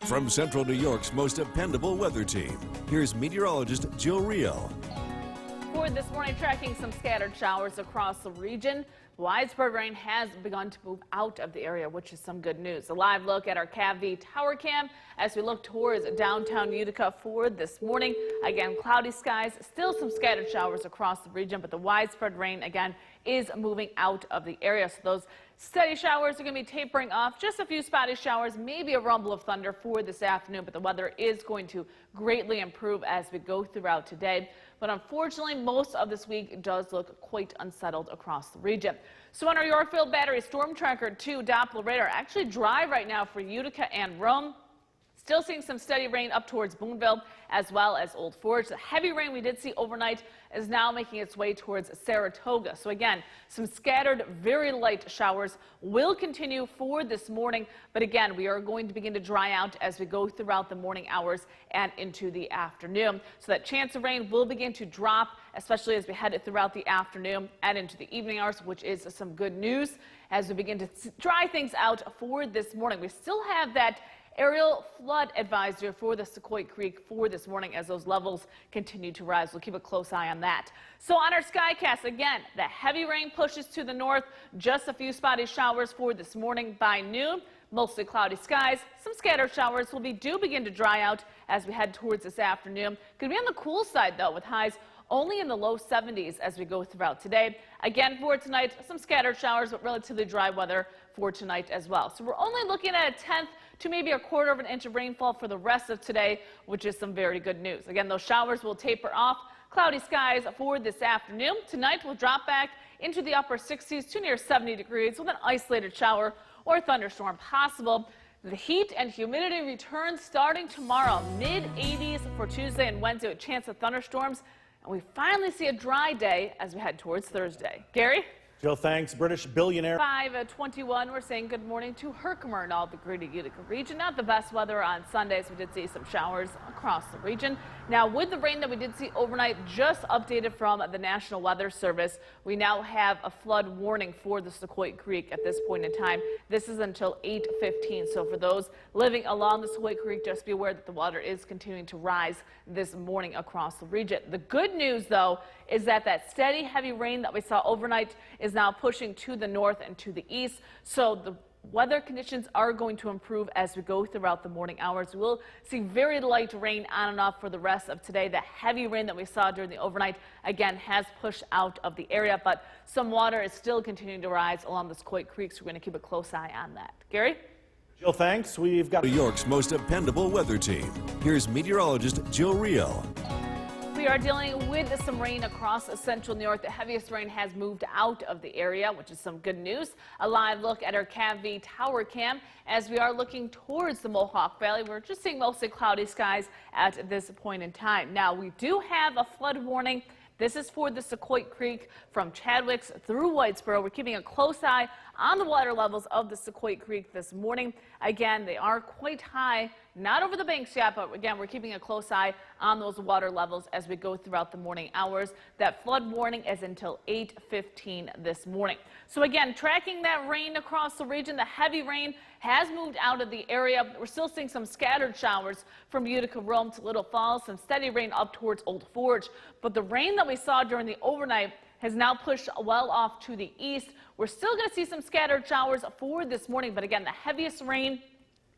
From Central New York's most dependable weather team, here's meteorologist Jill Rio. For this morning, tracking some scattered showers across the region. Widespread rain has begun to move out of the area, which is some good news. A live look at our CAV tower cam as we look towards downtown Utica for this morning. Again, cloudy skies, still some scattered showers across the region, but the widespread rain again is moving out of the area. So those steady showers are going to be tapering off. Just a few spotty showers, maybe a rumble of thunder for this afternoon, but the weather is going to greatly improve as we go throughout today. But unfortunately, most of this week does look quite unsettled across the region. So on our Yorkville Battery Storm Tracker 2 Doppler radar, actually dry right now for Utica and Rome. Still seeing some steady rain up towards Boonville as well as Old Forge. The heavy rain we did see overnight is now making its way towards Saratoga. So again, some scattered, very light showers will continue for this morning. But again, we are going to begin to dry out as we go throughout the morning hours and into the afternoon. So that chance of rain will begin to drop, especially as we head throughout the afternoon and into the evening hours, which is some good news as we begin to dry things out for this morning. We still have that aerial flood advisory for the Sequoyah Creek for this morning as those levels continue to rise. We'll keep a close eye on that. So on our skycast, again, the heavy rain pushes to the north. Just a few spotty showers for this morning by noon. Mostly cloudy skies. Some scattered showers do begin to dry out as we head towards this afternoon. Could be on the cool side, though, with highs only in the low 70s as we go throughout today. Again, for tonight, some scattered showers, but relatively dry weather for tonight as well. So we're only looking at a 1/10 to maybe a 1/4 of an inch of rainfall for the rest of today, which is some very good news. Again, those showers will taper off. Cloudy skies for this afternoon. Tonight will drop back into the upper 60s to near 70 degrees with an isolated shower or thunderstorm possible. The heat and humidity return starting tomorrow, mid-80s for Tuesday and Wednesday with a chance of thunderstorms. And we finally see a dry day as we head towards Thursday. Gary? Jill, thanks. British billionaire. 5:21. We're saying good morning to Herkimer and all the greater Utica region. Not the best weather on Sundays. We did see some showers across the region. Now, with the rain that we did see overnight, just updated from the National Weather Service, we now have a flood warning for the Sequoyah Creek at this point in time. This is until 8:15. So for those living along the Sequoyah Creek, just be aware that the water is continuing to rise this morning across the region. The good news, though, is that steady heavy rain that we saw overnight is now pushing to the north and to the east. So the weather conditions are going to improve as we go throughout the morning hours. We'll see very light rain on and off for the rest of today. The heavy rain that we saw during the overnight, again, has pushed out of the area, but some water is still continuing to rise along the Sequoyah Creek, so we're going to keep a close eye on that. Gary? Jill, thanks. We've got New York's most dependable weather team. Here's meteorologist Jill Rio. We are dealing with some rain across central New York. The heaviest rain has moved out of the area, which is some good news. A live look at our CAV tower cam as we are looking towards the Mohawk Valley. We're just seeing mostly cloudy skies at this point in time. Now, we do have a flood warning. This is for the Sequoyah Creek from Chadwicks through Whitesboro. We're keeping a close eye on the water levels of the Sequoyah Creek this morning. Again, they are quite high, not over the banks yet, but again, we're keeping a close eye on those water levels as we go throughout the morning hours. That flood warning is until 8:15 this morning. So again, tracking that rain across the region, the heavy rain has moved out of the area. We're still seeing some scattered showers from Utica, Rome to Little Falls, some steady rain up towards Old Forge. But the rain that we saw during the overnight has now pushed well off to the east. We're still going to see some scattered showers for this morning, but again, the heaviest rain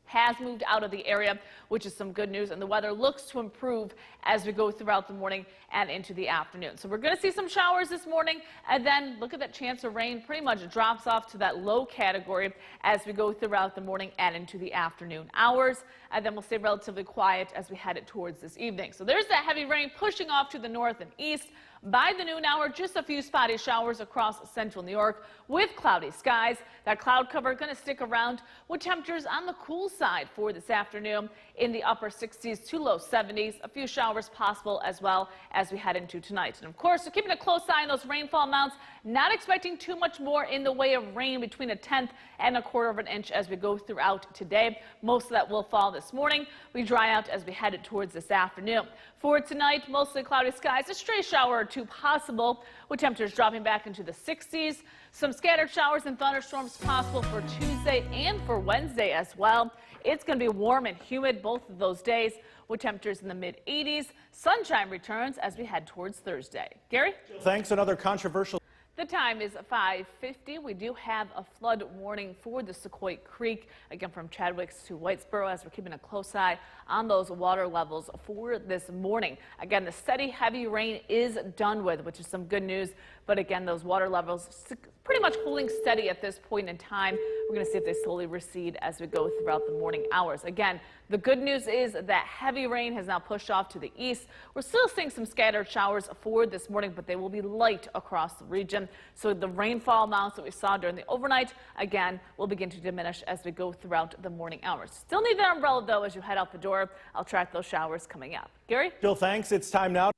has moved out of the area, which is some good news, and the weather looks to improve as we go throughout the morning and into the afternoon. So we're going to see some showers this morning, and then look at that chance of rain pretty much drops off to that low category as we go throughout the morning and into the afternoon hours, and then we'll stay relatively quiet as we head it towards this evening. So there's that heavy rain pushing off to the north and east. By the noon hour, just a few spotty showers across central New York with cloudy skies. That cloud cover going to stick around with temperatures on the cool side for this afternoon in the upper 60s to low 70s. A few showers possible as well as we head into tonight. And of course, we're keeping a close eye on those rainfall amounts. Not expecting too much more in the way of rain, between a 1/10 and a 1/4 of an inch as we go throughout today. Most of that will fall this morning. We dry out as we head towards this afternoon. For tonight, mostly cloudy skies, a stray shower or two possible, with temperatures dropping back into the 60s. Some scattered showers and thunderstorms possible for Tuesday and for Wednesday as well. it's going to be warm and humid both of those days with temperatures in the mid-80s. Sunshine returns as we head towards Thursday. Gary? Thanks. Another controversial. The time is 5:50. We do have a flood warning for the Sequoia Creek, again from Chadwicks to Whitesboro, as we're keeping a close eye on those water levels for this morning. Again, the steady heavy rain is done with, which is some good news. But again, those water levels pretty much holding steady at this point in time. We're going to see if they slowly recede as we go throughout the morning hours. Again, the good news is that heavy rain has now pushed off to the east. We're still seeing some scattered showers for this morning, but they will be light across the region. So the rainfall amounts that we saw during the overnight, again, will begin to diminish as we go throughout the morning hours. Still need that umbrella, though, as you head out the door. I'll track those showers coming up. Gary? Jill, thanks. It's time now.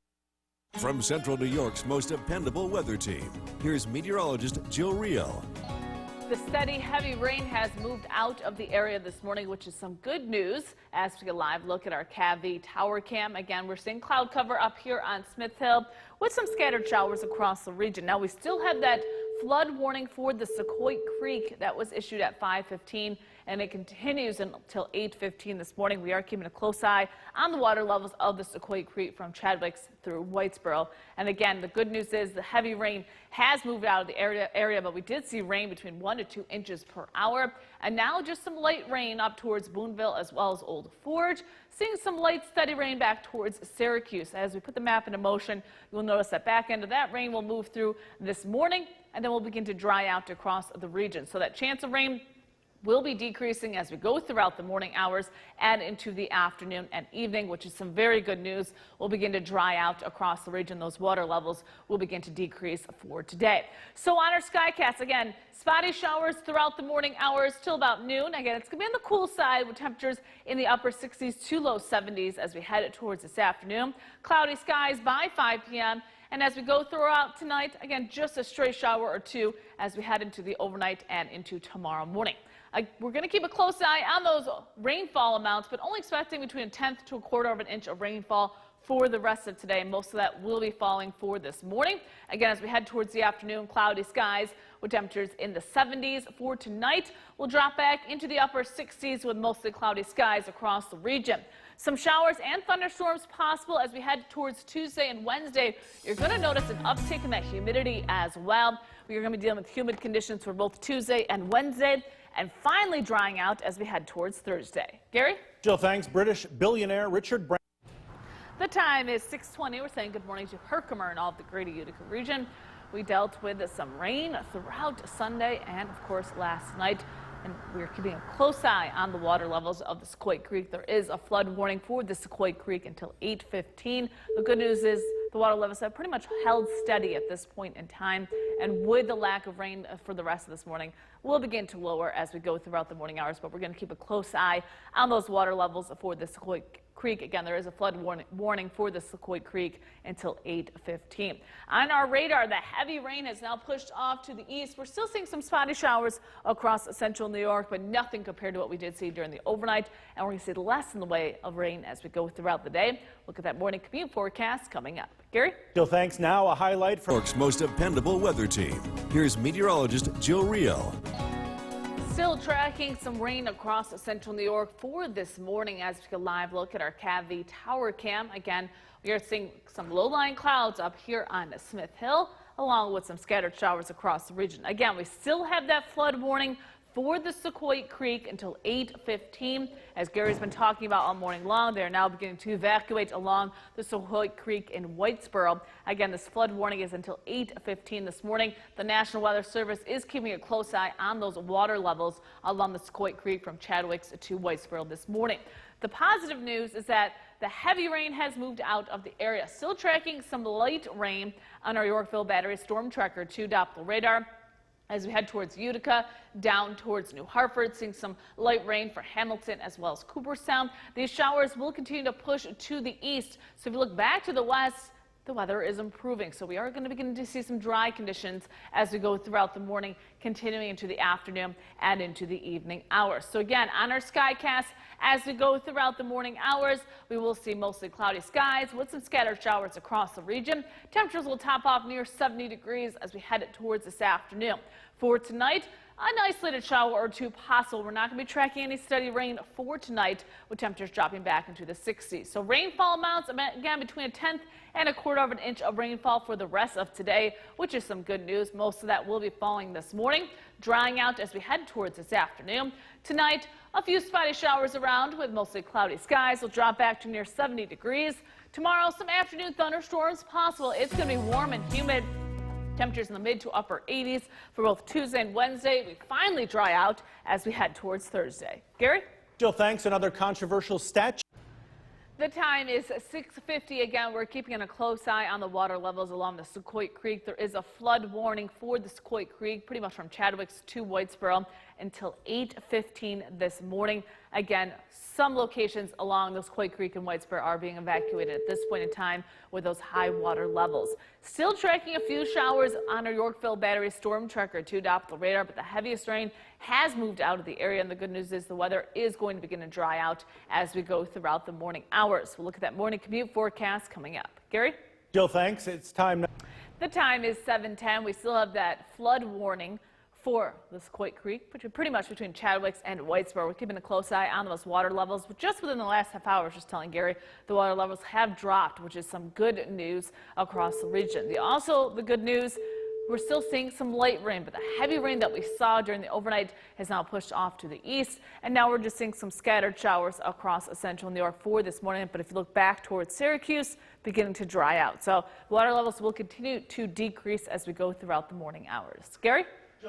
From Central New York's most dependable weather team, here's meteorologist Jill Reel. The steady heavy rain has moved out of the area this morning, which is some good news as we get a live look at our CAV tower cam. Again, we're seeing cloud cover up here on Smith Hill with some scattered showers across the region. Now, we still have that flood warning for the Sequoia Creek that was issued at 5:15, and it continues until 8:15 this morning. We are keeping a close eye on the water levels of the Sequoia Creek from Chadwicks through Whitesboro. And again, the good news is the heavy rain has moved out of the area, but we did see rain between 1 to 2 inches per hour. And now just some light rain up towards Boonville as well as Old Forge. Seeing some light, steady rain back towards Syracuse. As we put the map into motion, you'll notice that back end of that rain will move through this morning, and then we'll begin to dry out across the region. So that chance of rain will be decreasing as we go throughout the morning hours and into the afternoon and evening, which is some very good news. We'll begin to dry out across the region. Those water levels will begin to decrease for today. So on our Skycast, again, spotty showers throughout the morning hours till about noon. Again, it's going to be on the cool side with temperatures in the upper 60s to low 70s as we head towards this afternoon. Cloudy skies by 5 p.m. And as we go throughout tonight, again, just a stray shower or two as we head into the overnight and into tomorrow morning. We're going to keep a close eye on those rainfall amounts, but only expecting between a tenth to a quarter of an inch of rainfall for the rest of today. Most of that will be falling for this morning. Again, as we head towards the afternoon, cloudy skies with temperatures in the 70s. For tonight, we'll drop back into the upper 60s with mostly cloudy skies across the region. Some showers and thunderstorms possible as we head towards Tuesday and Wednesday. You're going to notice an uptick in that humidity as well. We're going to be dealing with humid conditions for both Tuesday and Wednesday, and finally drying out as we head towards Thursday. Gary? Jill, thanks. British billionaire Richard Branson. The time is 6:20. We're saying good morning to Herkimer and all of the greater Utica region. We dealt with some rain throughout Sunday and, of course, last night. And we're keeping a close eye on the water levels of the Sequoia Creek. There is a flood warning for the Sequoia Creek until 8:15. The good news is the water levels have pretty much held steady at this point in time. And with the lack of rain for the rest of this morning, we'll begin to lower as we go throughout the morning hours. But we're going to keep a close eye on those water levels for the Sequoia Creek. Again, there is a flood warning for the Sequoia Creek until 8:15. On our radar, the heavy rain has now pushed off to the east. We're still seeing some spotty showers across central New York, but nothing compared to what we did see during the overnight. And we're going to see less in the way of rain as we go throughout the day. Look at that morning commute forecast coming up. Gary? Jill, thanks. Now a highlight from New York's most dependable weather team. Here's meteorologist Jill Reel. Still tracking some rain across central New York for this morning as we get a live look at our CAV tower cam. Again, we are seeing some low-lying clouds up here on Smith Hill, along with some scattered showers across the region. Again, we still have that flood warning for the Sequoia Creek until 8:15. As Gary's been talking about all morning long, they're now beginning to evacuate along the Sequoia Creek in Whitesboro. Again, this flood warning is until 8:15 this morning. The National Weather Service is keeping a close eye on those water levels along the Sequoia Creek from Chadwicks to Whitesboro this morning. The positive news is that the heavy rain has moved out of the area. Still tracking some light rain on our Yorkville Battery Storm Tracker 2 Doppler radar. As we head towards Utica, down towards New Hartford, seeing some light rain for Hamilton as well as Cooperstown. These showers will continue to push to the east. So if you look back to the west, the weather is improving. So we are going to begin to see some dry conditions as we go throughout the morning, continuing into the afternoon and into the evening hours. So again, on our Skycast, as we go throughout the morning hours, we will see mostly cloudy skies with some scattered showers across the region. Temperatures will top off near 70 degrees as we head towards this afternoon. For tonight, an isolated shower or two possible. We're not going to be tracking any steady rain for tonight, with temperatures dropping back into the 60s. So rainfall amounts, again, between a tenth and a quarter of an inch of rainfall for the rest of today, which is some good news. Most of that will be falling this morning, drying out as we head towards this afternoon. Tonight, a few spotty showers around with mostly cloudy skies. Will drop back to near 70 degrees. Tomorrow, some afternoon thunderstorms possible. It's going to be warm and humid. Temperatures in the mid to upper 80s for both Tuesday and Wednesday. We finally dry out as we head towards Thursday. Gary? Jill, thanks. Another controversial statue. The time is 6:50. Again, we're keeping a close eye on the water levels along the Sequoia Creek. There is a flood warning for the Sequoia Creek, pretty much from Chadwicks to Whitesboro until 8:15 this morning. Again, some locations along the Sequoia Creek and Whitesboro are being evacuated at this point in time with those high water levels. Still tracking a few showers on our Yorkville Battery Storm Tracker 2 Doppler radar, but the heaviest rain has moved out of the area, and the good news is the weather is going to begin to dry out as we go throughout the morning hours. We'll look at that morning commute forecast coming up. Gary? Jill, thanks. It's time now. The time is 7:10. We still have that flood warning for the Sequoia Creek, which is pretty much between Chadwicks and Whitesboro. We're keeping a close eye on those water levels. But just within the last half hour, I was just telling Gary, the water levels have dropped, which is some good news across the region. The good news, we're still seeing some light rain, but the heavy rain that we saw during the overnight has now pushed off to the east. And now we're just seeing some scattered showers across central New York for this morning. But if you look back towards Syracuse, beginning to dry out. So water levels will continue to decrease as we go throughout the morning hours. Gary?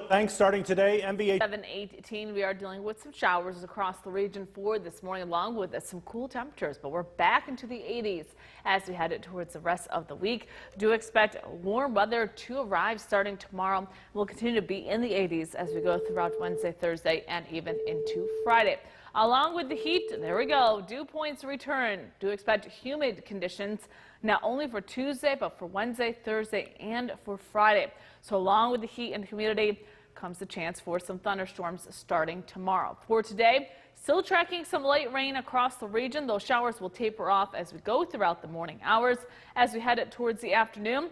Thanks. Starting today, MVA 7:18. We are dealing with some showers across the region for this morning, along with some cool temperatures. But we're back into the 80s as we head towards the rest of the week. Do expect warm weather to arrive starting tomorrow. We'll continue to be in the 80s as we go throughout Wednesday, Thursday, and even into Friday. Along with the heat, there we go. Dew points return. Do expect humid conditions not only for Tuesday, but for Wednesday, Thursday, and for Friday. So along with the heat and humidity comes the chance for some thunderstorms starting tomorrow. For today, still tracking some light rain across the region. Those showers will taper off as we go throughout the morning hours. As we head towards the afternoon,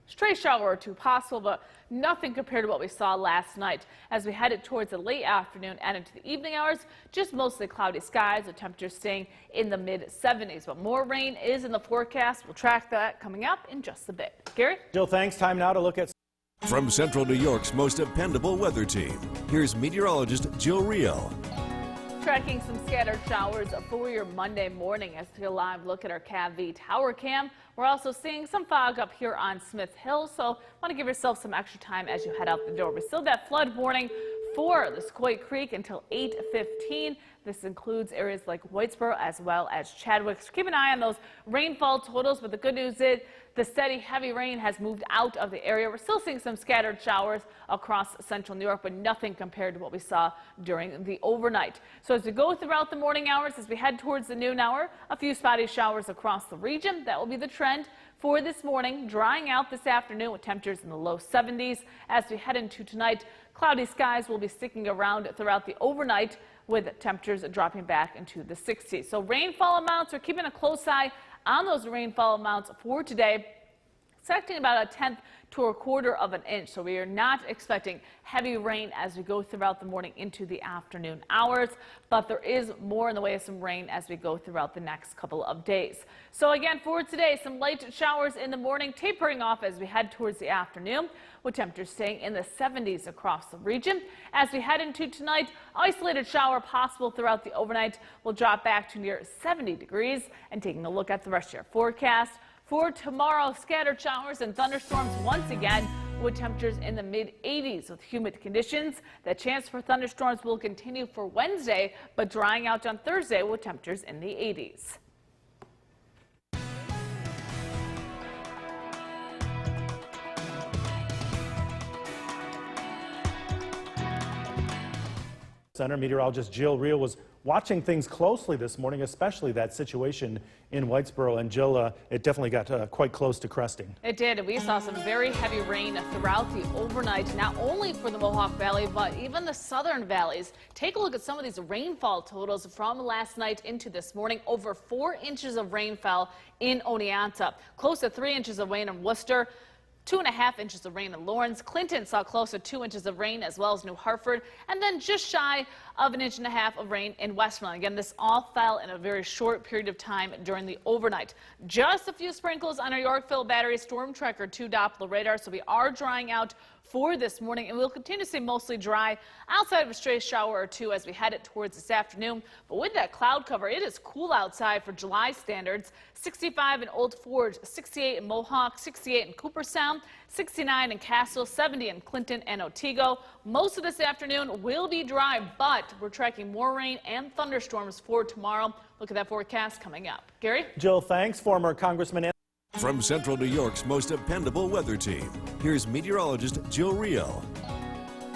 stray shower or two possible, but nothing compared to what we saw last night. As we headed towards the late afternoon and into the evening hours, just mostly cloudy skies with temperatures staying in the mid-70s. But more rain is in the forecast. We'll track that coming up in just a bit. Gary? Jill, thanks. Time now to look at. From Central New York's most dependable weather team, here's meteorologist Jill Real. Tracking some scattered showers for your Monday morning as we take a live look at our CAV tower cam. We're also seeing some fog up here on Smith Hill, so want to give yourself some extra time as you head out the door. We still have that flood warning for the Sequoia Creek until 8:15. This includes areas like Whitesboro as well as Chadwicks. Keep an eye on those rainfall totals, but the good news is the steady heavy rain has moved out of the area. We're still seeing some scattered showers across central New York, but nothing compared to what we saw during the overnight. So as we go throughout the morning hours, as we head towards the noon hour, a few spotty showers across the region. That will be the trend for this morning, drying out this afternoon with temperatures in the low 70s. As we head into tonight, cloudy skies will be sticking around throughout the overnight with temperatures dropping back into the 60s. So rainfall amounts, we're keeping a close eye on those rainfall amounts for today. Expecting about a tenth to a quarter of an inch. So we are not expecting heavy rain as we go throughout the morning into the afternoon hours, but there is more in the way of some rain as we go throughout the next couple of days. So again, for today, some light showers in the morning, tapering off as we head towards the afternoon, with temperatures staying in the 70s across the region. As we head into tonight, isolated shower possible throughout the overnight. Will drop back to near 70 degrees. And taking a look at the rest of your forecast, for tomorrow, scattered showers and thunderstorms once again with temperatures in the mid-80s with humid conditions. The chance for thunderstorms will continue for Wednesday, but drying out on Thursday with temperatures in the 80s. Center meteorologist Jill Real was watching things closely this morning, especially that situation in Whitesboro. And Jill, it definitely got quite close to cresting. It did. We saw some very heavy rain throughout the overnight, not only for the Mohawk Valley, but even the southern valleys. Take a look at some of these rainfall totals from last night into this morning. Over 4 inches of rain fell in Oneonta, close to 3 inches of rain in Worcester. 2.5 inches of rain in Lawrence. Clinton saw close to 2 inches of rain, as well as New Hartford, and then just shy of 1.5 inches of rain in Westmoreland. Again, this all fell in a very short period of time during the overnight. Just a few sprinkles on our Yorkville Battery Storm Tracker 2 Doppler radar, so we are drying out for this morning, and we'll continue to stay mostly dry outside of a stray shower or two as we head it towards this afternoon. But with that cloud cover, it is cool outside for July standards. 65 in Old Forge, 68 in Mohawk, 68 in Cooperstown, 69 in Castle, 70 in Clinton and Otsego. Most of this afternoon will be dry, but we're tracking more rain and thunderstorms for tomorrow. Look at that forecast coming up. Gary? Jill, thanks. Former Congressman. From Central New York's most dependable weather team, here's meteorologist Jill Real.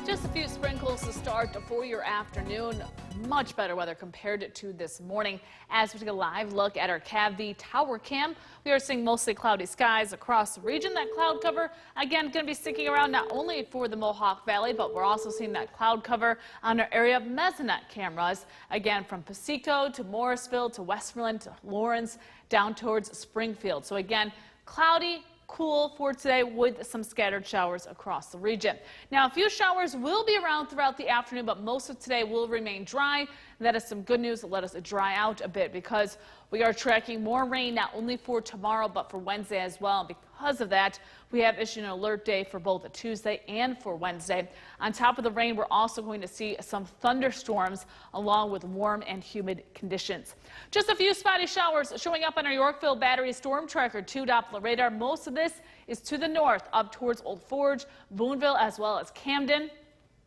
Just a few sprinkles to start for your afternoon. Much better weather compared to this morning. As we take a live look at our CAV tower cam, we are seeing mostly cloudy skies across the region. That cloud cover, again, going to be sticking around not only for the Mohawk Valley, but we're also seeing that cloud cover on our area of Mesonet cameras. Again, from Pico to Morrisville to Westmoreland to Lawrence down towards Springfield. So again, cloudy, cool for today with some scattered showers across the region. Now, a few showers will be around throughout the afternoon, but most of today will remain dry. That is some good news. Let us dry out a bit because we are tracking more rain not only for tomorrow but for Wednesday as well. Because of that, we have issued an alert day for both a Tuesday and for Wednesday. On top of the rain, we're also going to see some thunderstorms along with warm and humid conditions. Just a few spotty showers showing up on our Yorkville Battery Storm Tracker 2 Doppler radar. Most of this is to the north up towards Old Forge, Boonville, as well as Camden.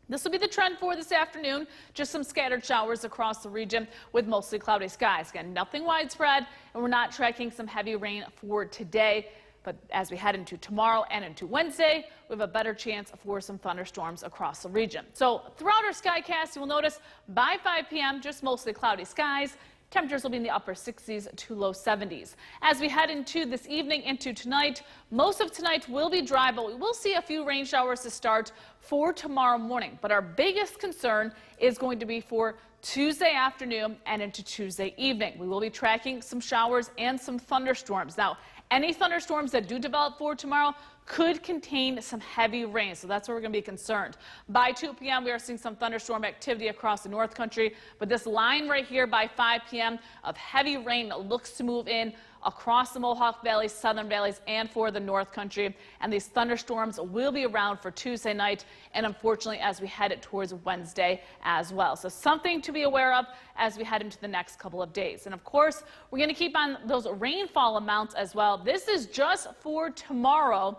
This will be the trend for this afternoon. Just some scattered showers across the region with mostly cloudy skies. Again, nothing widespread, and we're not tracking some heavy rain for today. But as we head into tomorrow and into Wednesday, we have a better chance for some thunderstorms across the region. So throughout our skycast, you will notice by 5 p.m., just mostly cloudy skies. Temperatures will be in the upper 60s to low 70s. As we head into this evening into tonight, most of tonight will be dry, but we will see a few rain showers to start for tomorrow morning. But our biggest concern is going to be for Tuesday afternoon and into Tuesday evening. We will be tracking some showers and some thunderstorms. Now, any thunderstorms that do develop for tomorrow could contain some heavy rain, so that's where we're going to be concerned. By 2 p.m., we are seeing some thunderstorm activity across the North Country, but this line right here by 5 p.m. of heavy rain looks to move in across the Mohawk Valley, Southern Valleys, and for the North Country. And these thunderstorms will be around for Tuesday night and, unfortunately, as we head towards Wednesday as well. So something to be aware of as we head into the next couple of days. And, of course, we're going to keep on those rainfall amounts as well. This is just for tomorrow.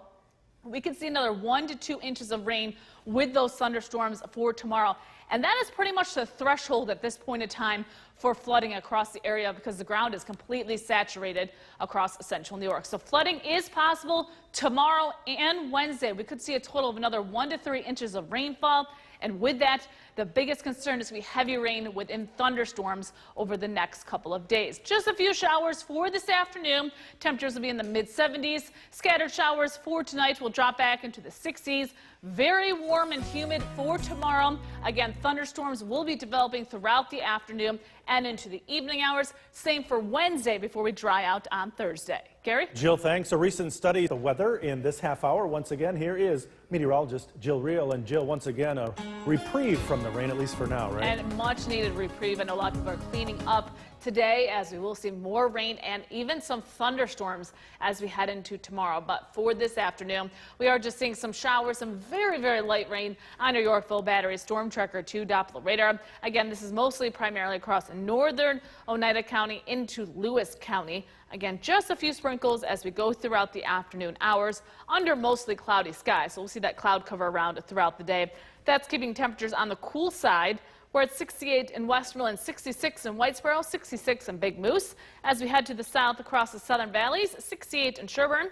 We could see another 1 to 2 inches of rain with those thunderstorms for tomorrow. And that is pretty much the threshold at this point in time for flooding across the area because the ground is completely saturated across central New York. So flooding is possible tomorrow and Wednesday. We could see a total of another 1 to 3 inches of rainfall. And with that, the biggest concern is going to be heavy rain within thunderstorms over the next couple of days. Just a few showers for this afternoon. Temperatures will be in the mid-70s. Scattered showers for tonight will drop back into the 60s. Very warm and humid for tomorrow. Again, thunderstorms will be developing throughout the afternoon and into the evening hours. Same for Wednesday before we dry out on Thursday. Gary? Jill, thanks. A recent study of the weather in this half hour. Once again, here is meteorologist Jill Real. And Jill, once again, a reprieve from the rain, at least for now, right? And much needed reprieve. I know a lot of people are cleaning up today as we will see more rain and even some thunderstorms as we head into tomorrow. But for this afternoon, we are just seeing some showers, some very, very light rain on our Yorkville Battery Storm Tracker 2 Doppler radar. Again, this is mostly primarily across northern Oneida County into Lewis County. Again, just a few sprinkles as we go throughout the afternoon hours under mostly cloudy skies. So we'll see that cloud cover around throughout the day. That's keeping temperatures on the cool side. We're at 68 in Westmoreland, 66 in Whitesboro, 66 in Big Moose. As we head to the south across the Southern Valleys, 68 in Sherburne,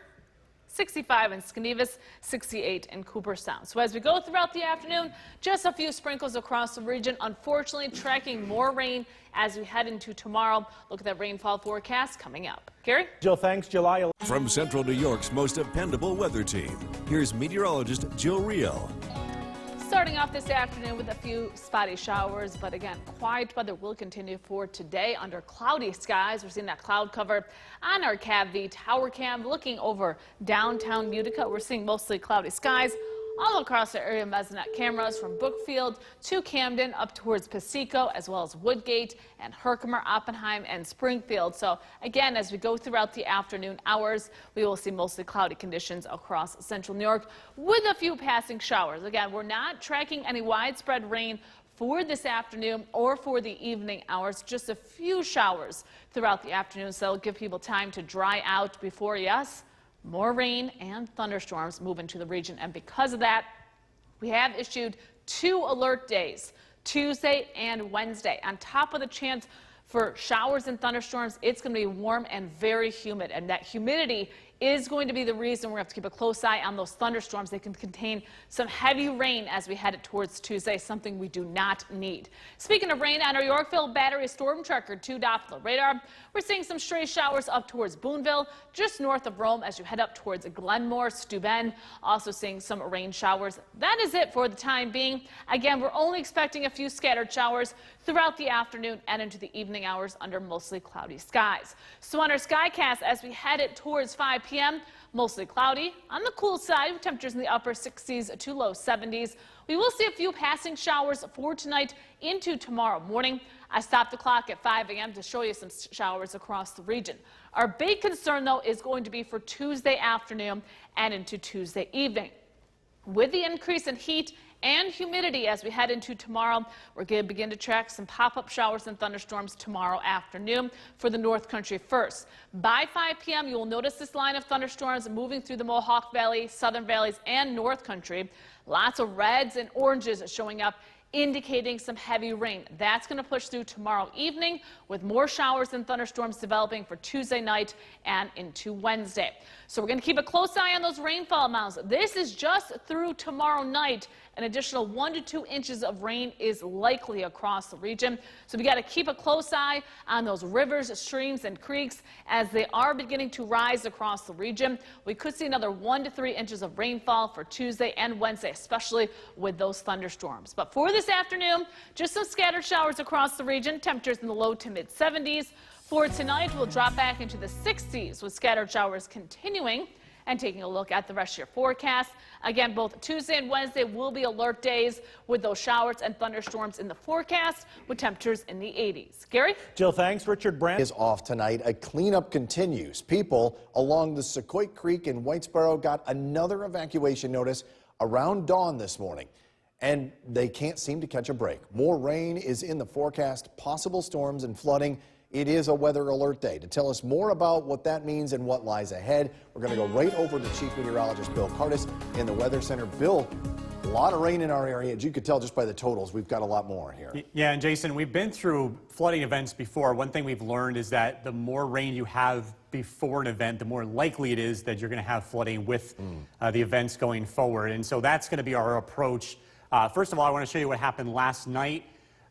65 in Scandivas, 68 in Cooperstown. So as we go throughout the afternoon, just a few sprinkles across the region. Unfortunately, tracking more rain as we head into tomorrow. Look at that rainfall forecast coming up. Gary? Jill, thanks. July 11th. From Central New York's most dependable weather team, here's meteorologist Jill Real. starting off this afternoon with a few spotty showers, but again, quiet weather will continue for today under cloudy skies. We're seeing that cloud cover on our CAV tower cam. Looking over downtown Utica, we're seeing mostly cloudy skies all across the area. Mesonet cameras from Brookfield to Camden up towards Piseco, as well as Woodgate and Herkimer, Oppenheim and Springfield. So again, as we go throughout the afternoon hours, we will see mostly cloudy conditions across central New York with a few passing showers. Again, we're not tracking any widespread rain for this afternoon or for the evening hours, just a few showers throughout the afternoon. So it'll give people time to dry out before, yes, more rain and thunderstorms move into the region. And because of that, we have issued 2 alert days, Tuesday and Wednesday. On top of the chance for showers and thunderstorms, it's going to be warm and very humid. And that humidity is going to be the reason we're going to have to keep a close eye on those thunderstorms. They can contain some heavy rain as we head towards Tuesday, something we do not need. Speaking of rain, on our Yorkville Battery Storm Tracker 2 Doppler radar, we're seeing some stray showers up towards Boonville, just north of Rome as you head up towards Glenmore, Steuben. Also seeing some rain showers. That is it for the time being. Again, we're only expecting a few scattered showers throughout the afternoon and into the evening hours under mostly cloudy skies. So on our Skycast, as we head it towards 5 p.m., mostly cloudy. On the cool side, with temperatures in the upper 60s to low 70s. We will see a few passing showers for tonight into tomorrow morning. I stopped the clock at 5 a.m. to show you some showers across the region. Our big concern, though, is going to be for Tuesday afternoon and into Tuesday evening. With the increase in heat and humidity as we head into tomorrow, we're going to begin to track some pop-up showers and thunderstorms tomorrow afternoon for the North Country first. By 5 p.m., you will notice this line of thunderstorms moving through the Mohawk Valley, Southern Valleys, and North Country. Lots of reds and oranges showing up, indicating some heavy rain. That's going to push through tomorrow evening with more showers and thunderstorms developing for Tuesday night and into Wednesday. So we're going to keep a close eye on those rainfall amounts. This is just through tomorrow night. An additional 1 to 2 inches of rain is likely across the region. So we got to keep a close eye on those rivers, streams, and creeks as they are beginning to rise across the region. We could see another 1 to 3 inches of rainfall for Tuesday and Wednesday, especially with those thunderstorms. But for this afternoon, just some scattered showers across the region. Temperatures in the low to mid 70s. For tonight, we'll drop back into the 60s with scattered showers continuing. And taking a look at the rest of your forecast, again, both Tuesday and Wednesday will be alert days with those showers and thunderstorms in the forecast with temperatures in the 80s. Gary? Jill, thanks. Richard Brandt is off tonight. A cleanup continues. People along the Secoit Creek in Whitesboro got another evacuation notice around dawn this morning, and they can't seem to catch a break. More rain is in the forecast, possible storms and flooding. It is a weather alert day. To tell us more about what that means and what lies ahead, we're going to go right over to Chief Meteorologist Bill Curtis in the Weather Center. Bill, a lot of rain in our area. As you could tell just by the totals, we've got a lot more here. Yeah, and Jason, we've been through flooding events before. One thing we've learned is that the more rain you have before an event, the more likely it is that you're going to have flooding with the events going forward. And so that's going to be our approach. First of all, I want to show you what happened last night.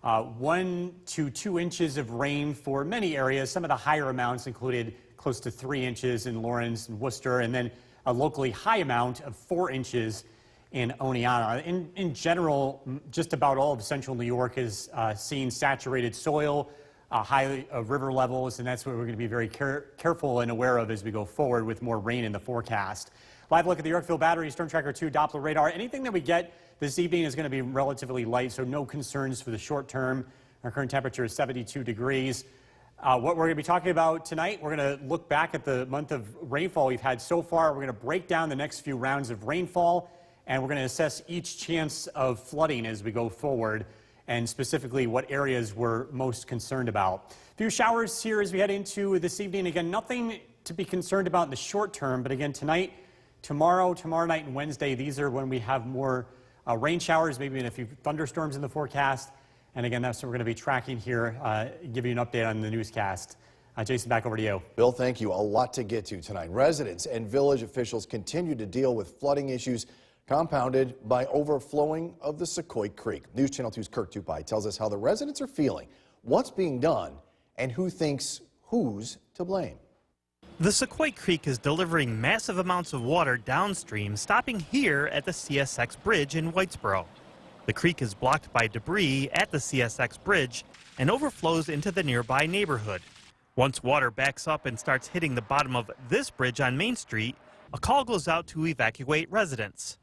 1 to 2 inches of rain for many areas. Some of the higher amounts included close to 3 inches in Lawrence and Worcester, and then a locally high amount of 4 inches in Oneonta. In general, just about all of central New York has seen saturated soil, high river levels, and that's what we're going to be very careful and aware of as we go forward with more rain in the forecast. Live look at the Yorkville Battery Storm Tracker 2 Doppler radar. Anything that we get this evening is going to be relatively light, so no concerns for the short term. Our current temperature is 72 degrees. What we're going to be talking about tonight, we're going to look back at the month of rainfall we've had so far. We're going to break down the next few rounds of rainfall, and we're going to assess each chance of flooding as we go forward, and specifically what areas we're most concerned about. A few showers here as we head into this evening. Again, nothing to be concerned about in the short term, but again, tonight, tomorrow night, and Wednesday, these are when we have more rain showers, maybe a few thunderstorms in the forecast. And again, that's what we're going to be tracking here, give you an update on the newscast. Jason, back over to you. Bill, thank you. A lot to get to tonight. Residents and village officials continue to deal with flooding issues compounded by overflowing of the Secoit Creek. News Channel 2's Kirk Tupai tells us how the residents are feeling, what's being done, and who thinks who's to blame. The Secoit Creek is delivering massive amounts of water downstream, stopping here at the CSX Bridge in Whitesboro. The creek is blocked by debris at the CSX bridge and overflows into the nearby neighborhood. Once water backs up and starts hitting the bottom of this bridge on Main Street, a call goes out to evacuate residents.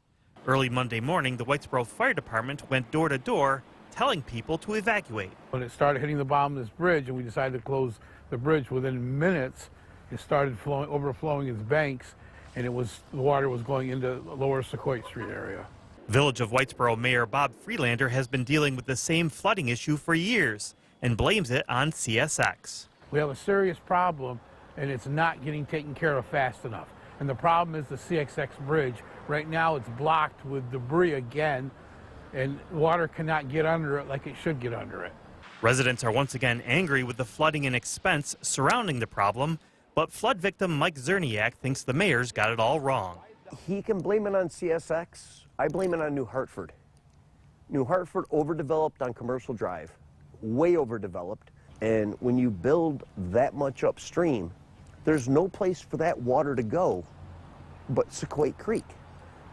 Early Monday morning, the Whitesboro Fire Department went door to door telling people to evacuate. When it started hitting the bottom of this bridge and we decided to close the bridge, within minutes it started overflowing its banks, and the water was going into lower Sequoia Street area. Village of Whitesboro Mayor Bob Freelander has been dealing with the same flooding issue for years and blames it on CSX. We have a serious problem, and it's not getting taken care of fast enough. And the problem is the CSX bridge. Right now it's blocked with debris again, and water cannot get under it like it should get under it. Residents are once again angry with the flooding and expense surrounding the problem, but flood victim Mike Zerniak thinks the mayor's got it all wrong. He can blame it on CSX. I blame it on New Hartford. New Hartford overdeveloped on Commercial Drive, way overdeveloped. And when you build that much upstream, there's no place for that water to go but Sequoia Creek.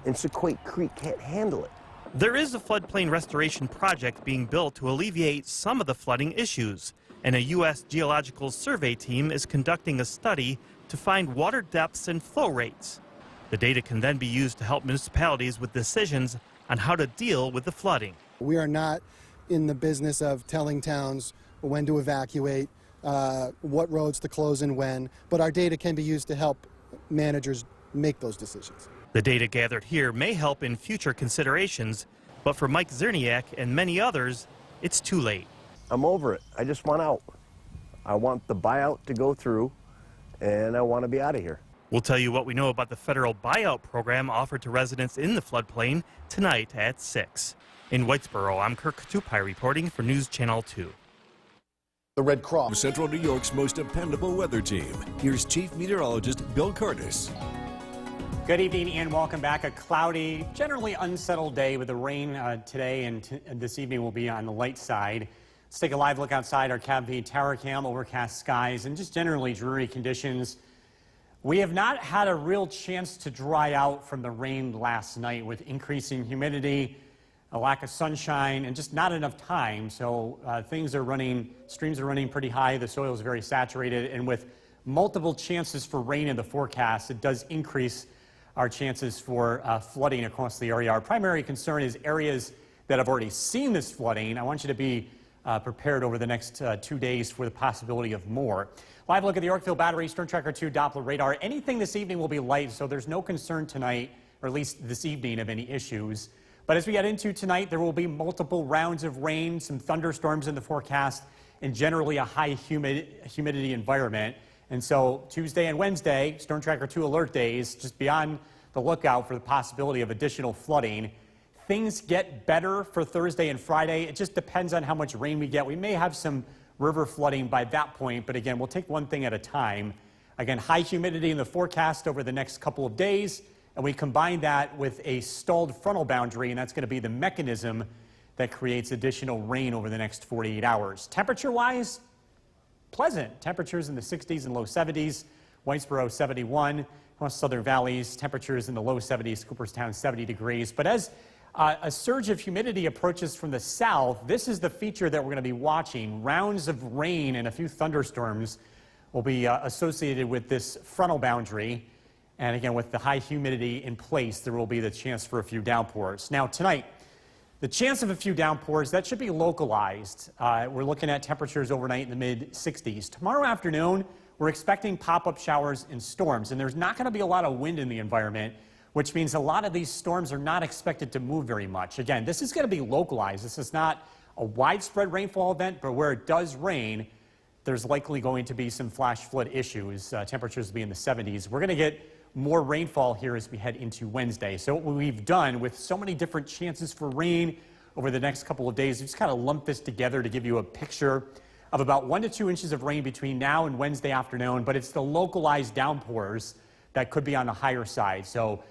And Sequoia Creek can't handle it. There is a floodplain restoration project being built to alleviate some of the flooding issues, and a U.S. Geological Survey team is conducting a study to find water depths and flow rates. The data can then be used to help municipalities with decisions on how to deal with the flooding. We are not in the business of telling towns when to evacuate, what roads to close and when, but our data can be used to help managers make those decisions. The data gathered here may help in future considerations, but for Mike Zerniak and many others, it's too late. I'm over it. I just want out. I want the buyout to go through, and I want to be out of here. We'll tell you what we know about the federal buyout program offered to residents in the floodplain tonight at 6. In Whitesboro, I'm Kirk Tupai reporting for News Channel 2. The Red Cross. Central New York's most dependable weather team. Here's Chief Meteorologist Bill Curtis. Good evening and welcome back. A cloudy, generally unsettled day with the rain today and this evening will be on the light side. Let's take a live look outside our CAVV tower cam. Overcast skies and just generally dreary conditions. We have not had a real chance to dry out from the rain last night with increasing humidity, a lack of sunshine, and just not enough time. So streams are running pretty high. The soil is very saturated, and with multiple chances for rain in the forecast, it does increase our chances for flooding across the area. Our primary concern is areas that have already seen this flooding. I want you to be prepared over the next 2 days for the possibility of more. Live look at the Yorkville Battery, Storm Tracker 2 Doppler radar. Anything this evening will be light, so there's no concern tonight, or at least this evening, of any issues. But as we get into tonight, there will be multiple rounds of rain, some thunderstorms in the forecast, and generally a high humidity environment. And so Tuesday and Wednesday, Storm Tracker 2 alert days, just be on the lookout for the possibility of additional flooding. Things get better for Thursday and Friday. It just depends on how much rain we get. We may have some river flooding by that point, but again, we'll take one thing at a time. Again, high humidity in the forecast over the next couple of days, and we combine that with a stalled frontal boundary, and that's going to be the mechanism that creates additional rain over the next 48 hours. Temperature-wise, pleasant. Temperatures in the 60s and low 70s. Whitesboro 71. Across Southern Valleys, temperatures in the low 70s. Cooperstown 70 degrees. But as a surge of humidity approaches from the south, this is the feature that we're going to be watching. Rounds of rain and a few thunderstorms will be associated with this frontal boundary. And again, with the high humidity in place, there will be the chance for a few downpours. Now tonight, the chance of a few downpours, that should be localized. We're looking at temperatures overnight in the mid-60s. Tomorrow afternoon, we're expecting pop-up showers and storms, and there's not going to be a lot of wind in the environment, which means a lot of these storms are not expected to move very much. Again, this is going to be localized. This is not a widespread rainfall event, but where it does rain, there's likely going to be some flash flood issues. Temperatures will be in the 70s. We're going to get more rainfall here as we head into Wednesday. So what we've done with so many different chances for rain over the next couple of days, we just kind of lumped this together to give you a picture of about 1 to 2 inches of rain between now and Wednesday afternoon, but it's the localized downpours that could be on the higher side. So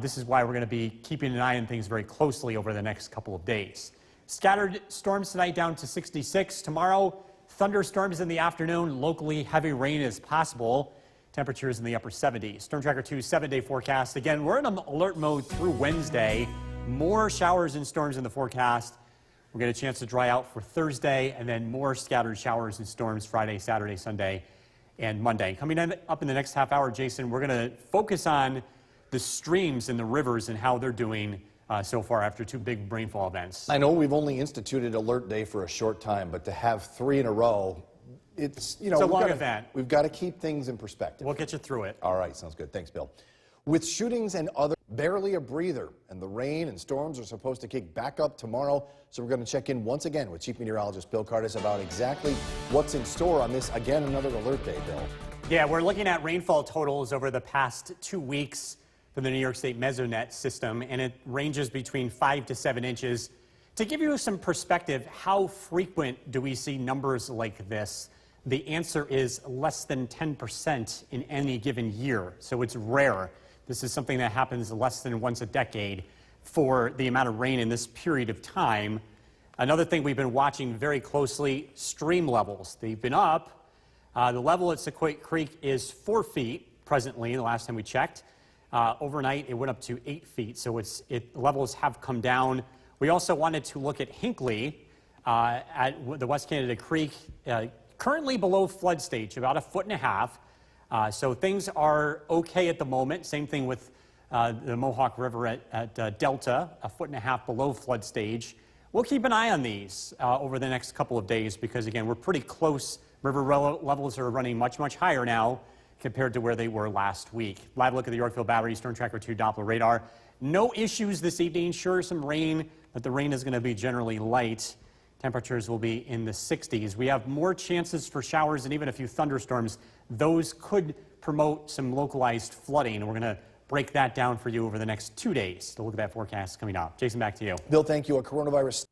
this is why we're going to be keeping an eye on things very closely over the next couple of days. Scattered storms tonight down to 66. Tomorrow, thunderstorms in the afternoon. Locally, heavy rain is possible. Temperatures in the upper 70s. Storm Tracker 2 7-day forecast. Again, we're in alert mode through Wednesday. more showers and storms in the forecast. We'll get a chance to dry out for Thursday, and then more scattered showers and storms Friday, Saturday, Sunday, and Monday. Coming up in the next half hour, Jason, we're going to focus on the streams and the rivers and how they're doing so far after 2 big rainfall events. I know we've only instituted Alert Day for a short time, but to have 3 in a row, it's, you know, It's a long event. We've got to keep things in perspective. We'll get you through it. All right, sounds good. Thanks, Bill. With shootings and other, barely a breather, and the rain and storms are supposed to kick back up tomorrow, so we're going to check in once again with Chief Meteorologist Bill Curtis about exactly what's in store on this, again, another Alert Day, Bill. Yeah, we're looking at rainfall totals over the past 2 weeks for the New York State Mesonet system, and it ranges between 5 to 7 inches. To give you some perspective, how frequent do we see numbers like this? The answer is less than 10% in any given year, so it's rare. This is something that happens less than once a decade for the amount of rain in this period of time. Another thing we've been watching very closely, stream levels. They've been up. The level at Sequoia Creek is 4 feet presently, the last time we checked. Overnight, it went up to 8 feet, so levels have come down. We also wanted to look at Hinckley at the West Canada Creek, currently below flood stage, about 1.5 feet. So things are okay at the moment. Same thing with the Mohawk River at Delta, 1.5 feet below flood stage. We'll keep an eye on these over the next couple of days because, again, we're pretty close. River levels are running much, much higher now compared to where they were last week. Live look at the Yorkville Battery Storm Tracker 2 Doppler radar. No issues this evening. Sure, some rain, but the rain is going to be generally light. Temperatures will be in the 60s. We have more chances for showers and even a few thunderstorms. Those could promote some localized flooding. We're going to break that down for you over the next 2 days to look at that forecast coming up. Jason, back to you. Bill, thank you. A coronavirus.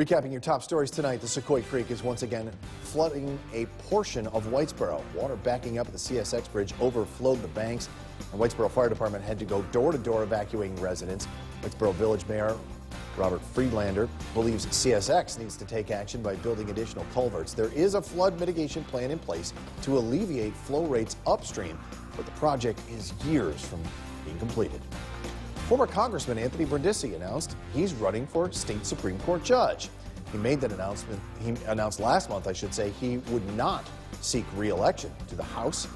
Recapping your top stories tonight, the Sequoia Creek is once again flooding a portion of Whitesboro. Water backing up at the CSX bridge overflowed the banks. The Whitesboro Fire Department had to go door-to-door evacuating residents. Whitesboro Village Mayor Robert Friedlander believes CSX needs to take action by building additional culverts. There is a flood mitigation plan in place to alleviate flow rates upstream, but the project is years from being completed. Former Congressman Anthony Brindisi announced he's running for state Supreme Court judge. He made that announcement, he announced last month, I should say, he would not seek re-election to the House.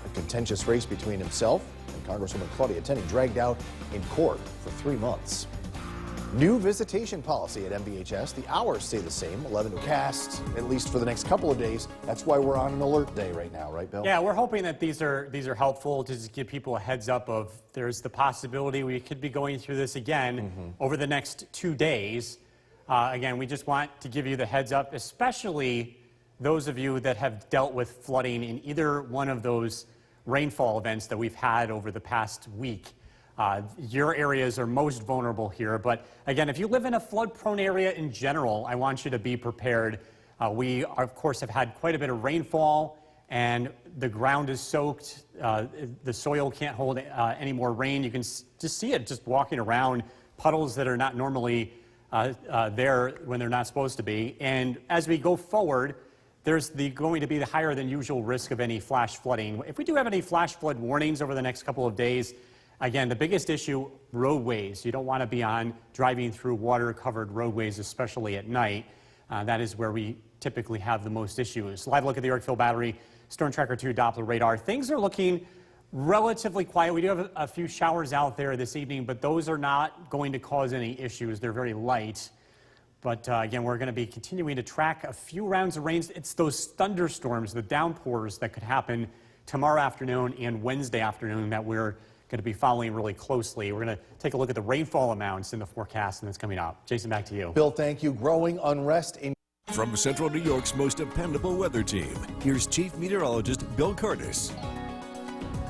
A contentious race between himself and Congresswoman Claudia Tenney dragged out in court for 3 months. New visitation policy at MVHS. The hours stay the same, 11 to cast, at least for the next couple of days. That's why we're on an alert day right now, right, Bill? Yeah, we're hoping that these are helpful to just give people a heads up of there's the possibility we could be going through this again over the next 2 days. Again, we just want to give you the heads up, especially those of you that have dealt with flooding in either one of those rainfall events that we've had over the past week. Your areas are most vulnerable here, but again, if you live in a flood-prone area in general, I want you to be prepared. We, of course, have had quite a bit of rainfall, and the ground is soaked. The soil can't hold any more rain. You can just see it just walking around, puddles that are not normally there when they're not supposed to be. And as we go forward, there's going to be the higher than usual risk of any flash flooding. If we do have any flash flood warnings over the next couple of days, again, the biggest issue, roadways. You don't want to be driving through water-covered roadways, especially at night. That is where we typically have the most issues. Live look at the Yorkville Battery Storm Tracker 2 Doppler radar. Things are looking relatively quiet. We do have a few showers out there this evening, but those are not going to cause any issues. They're very light. But again, we're going to be continuing to track a few rounds of rains. It's those thunderstorms, the downpours that could happen tomorrow afternoon and Wednesday afternoon that we're going to be following really closely. We're going to take a look at the rainfall amounts in the forecast, and that's coming up. Jason, back to you. Bill, thank you. Growing unrest in... From Central New York's most dependable weather team, here's Chief Meteorologist Bill Curtis.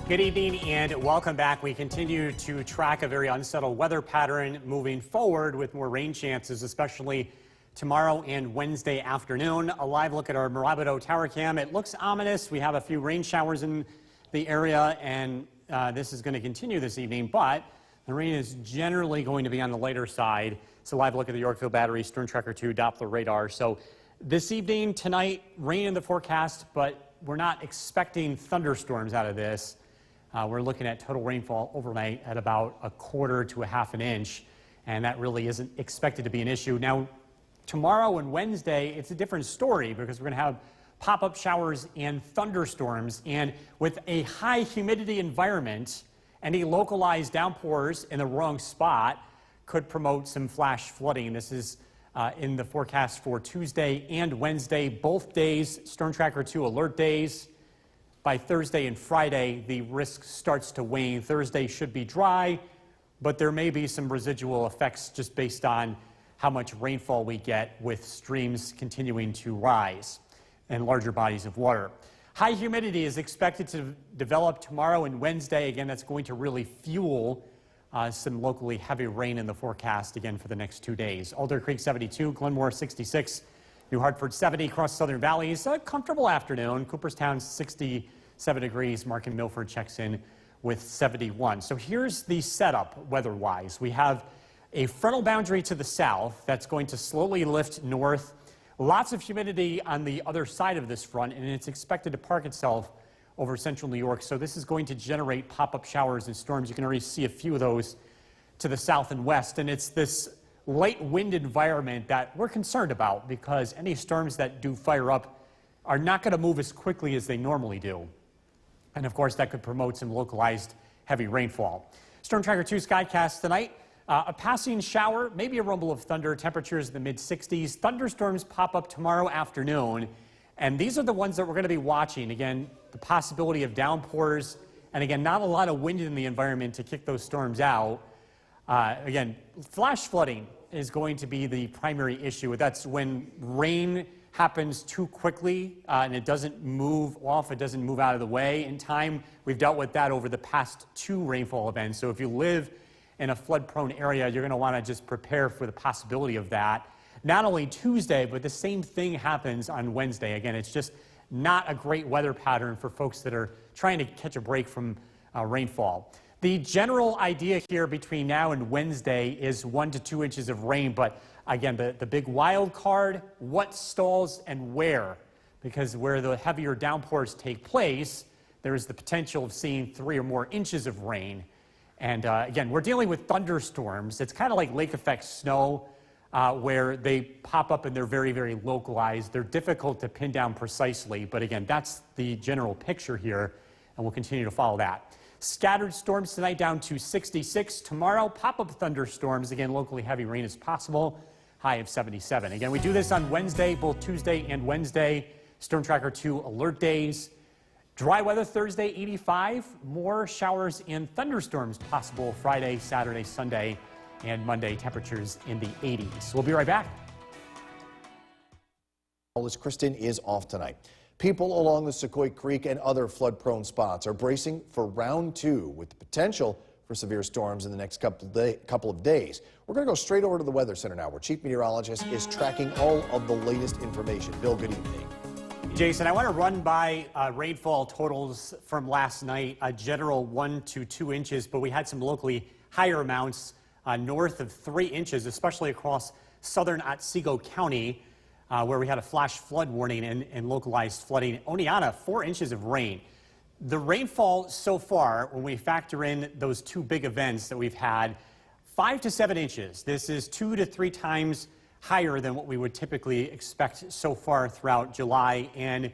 Good evening and welcome back. We continue to track a very unsettled weather pattern moving forward with more rain chances, especially tomorrow and Wednesday afternoon. A live look at our Mirabito Tower Cam. It looks ominous. We have a few rain showers in the area, and this is going to continue this evening, but the rain is generally going to be on the lighter side. It's a live look at the Yorkville Battery Storm Tracker 2 Doppler radar. So this evening, tonight, rain in the forecast, but we're not expecting thunderstorms out of this. We're looking at total rainfall overnight at about 1/4 to 1/2 inch. and that really isn't expected to be an issue. Now, tomorrow and Wednesday, it's a different story because we're going to have pop-up showers and thunderstorms, and with a high humidity environment, any localized downpours in the wrong spot could promote some flash flooding. This is in the forecast for Tuesday and Wednesday, both days, Storm Tracker 2 alert days. By Thursday and Friday, the risk starts to wane. Thursday should be dry, but there may be some residual effects just based on how much rainfall we get with streams continuing to rise and larger bodies of water. High humidity is expected to develop tomorrow and Wednesday. Again, that's going to really fuel some locally heavy rain in the forecast again for the next 2 days. Alder Creek 72, Glenmore 66, New Hartford 70 across Southern Valleys. A comfortable afternoon. Cooperstown 67 degrees. Markham Milford checks in with 71. So here's the setup weather-wise. We have a frontal boundary to the south that's going to slowly lift north. Lots of humidity on the other side of this front, and it's expected to park itself over central New York. So this is going to generate pop-up showers and storms. You can already see a few of those to the south and west. And it's this light wind environment that we're concerned about because any storms that do fire up are not going to move as quickly as they normally do. And of course, that could promote some localized heavy rainfall. Storm Tracker 2 Skycast tonight. A passing shower, maybe a rumble of thunder, temperatures in the mid-60s. Thunderstorms pop up tomorrow afternoon. And these are the ones that we're going to be watching. Again, the possibility of downpours. And again, not a lot of wind in the environment to kick those storms out. Again, flash flooding is going to be the primary issue. That's when rain happens too quickly and it doesn't move off, it doesn't move out of the way in time. We've dealt with that over the past 2 rainfall events. So if you live in a flood-prone area, you're going to want to just prepare for the possibility of that. Not only Tuesday, but the same thing happens on Wednesday. Again, it's just not a great weather pattern for folks that are trying to catch a break from rainfall. The general idea here between now and Wednesday is 1 to 2 inches of rain, but again, the big wild card, what stalls and where, because where the heavier downpours take place, there is the potential of seeing 3 or more inches of rain. And again, we're dealing with thunderstorms. It's kind of like lake effect snow, where they pop up and they're very, very localized. They're difficult to pin down precisely, but again, that's the general picture here, and we'll continue to follow that. Scattered storms tonight down to 66. Tomorrow, pop-up thunderstorms. Again, locally heavy rain is possible. High of 77. Again, we do this on Wednesday, both Tuesday and Wednesday. Storm Tracker 2 alert days. Dry weather Thursday, 85. More showers and thunderstorms possible Friday, Saturday, Sunday, and Monday. Temperatures in the 80s. We'll be right back. Kristen is off tonight. People along the Sequoia Creek and other flood-prone spots are bracing for round 2 with the potential for severe storms in the next couple of days. We're going to go straight over to the Weather Center now, where Chief Meteorologist is tracking all of the latest information. Bill, good evening. Jason, I want to run by rainfall totals from last night, a general 1 to 2 inches, but we had some locally higher amounts north of 3 inches, especially across southern Otsego County, where we had a flash flood warning and localized flooding. Oneonta, 4 inches of rain. The rainfall so far, when we factor in those 2 big events that we've had, 5 to 7 inches. This is 2 to 3 times higher than what we would typically expect so far throughout July, and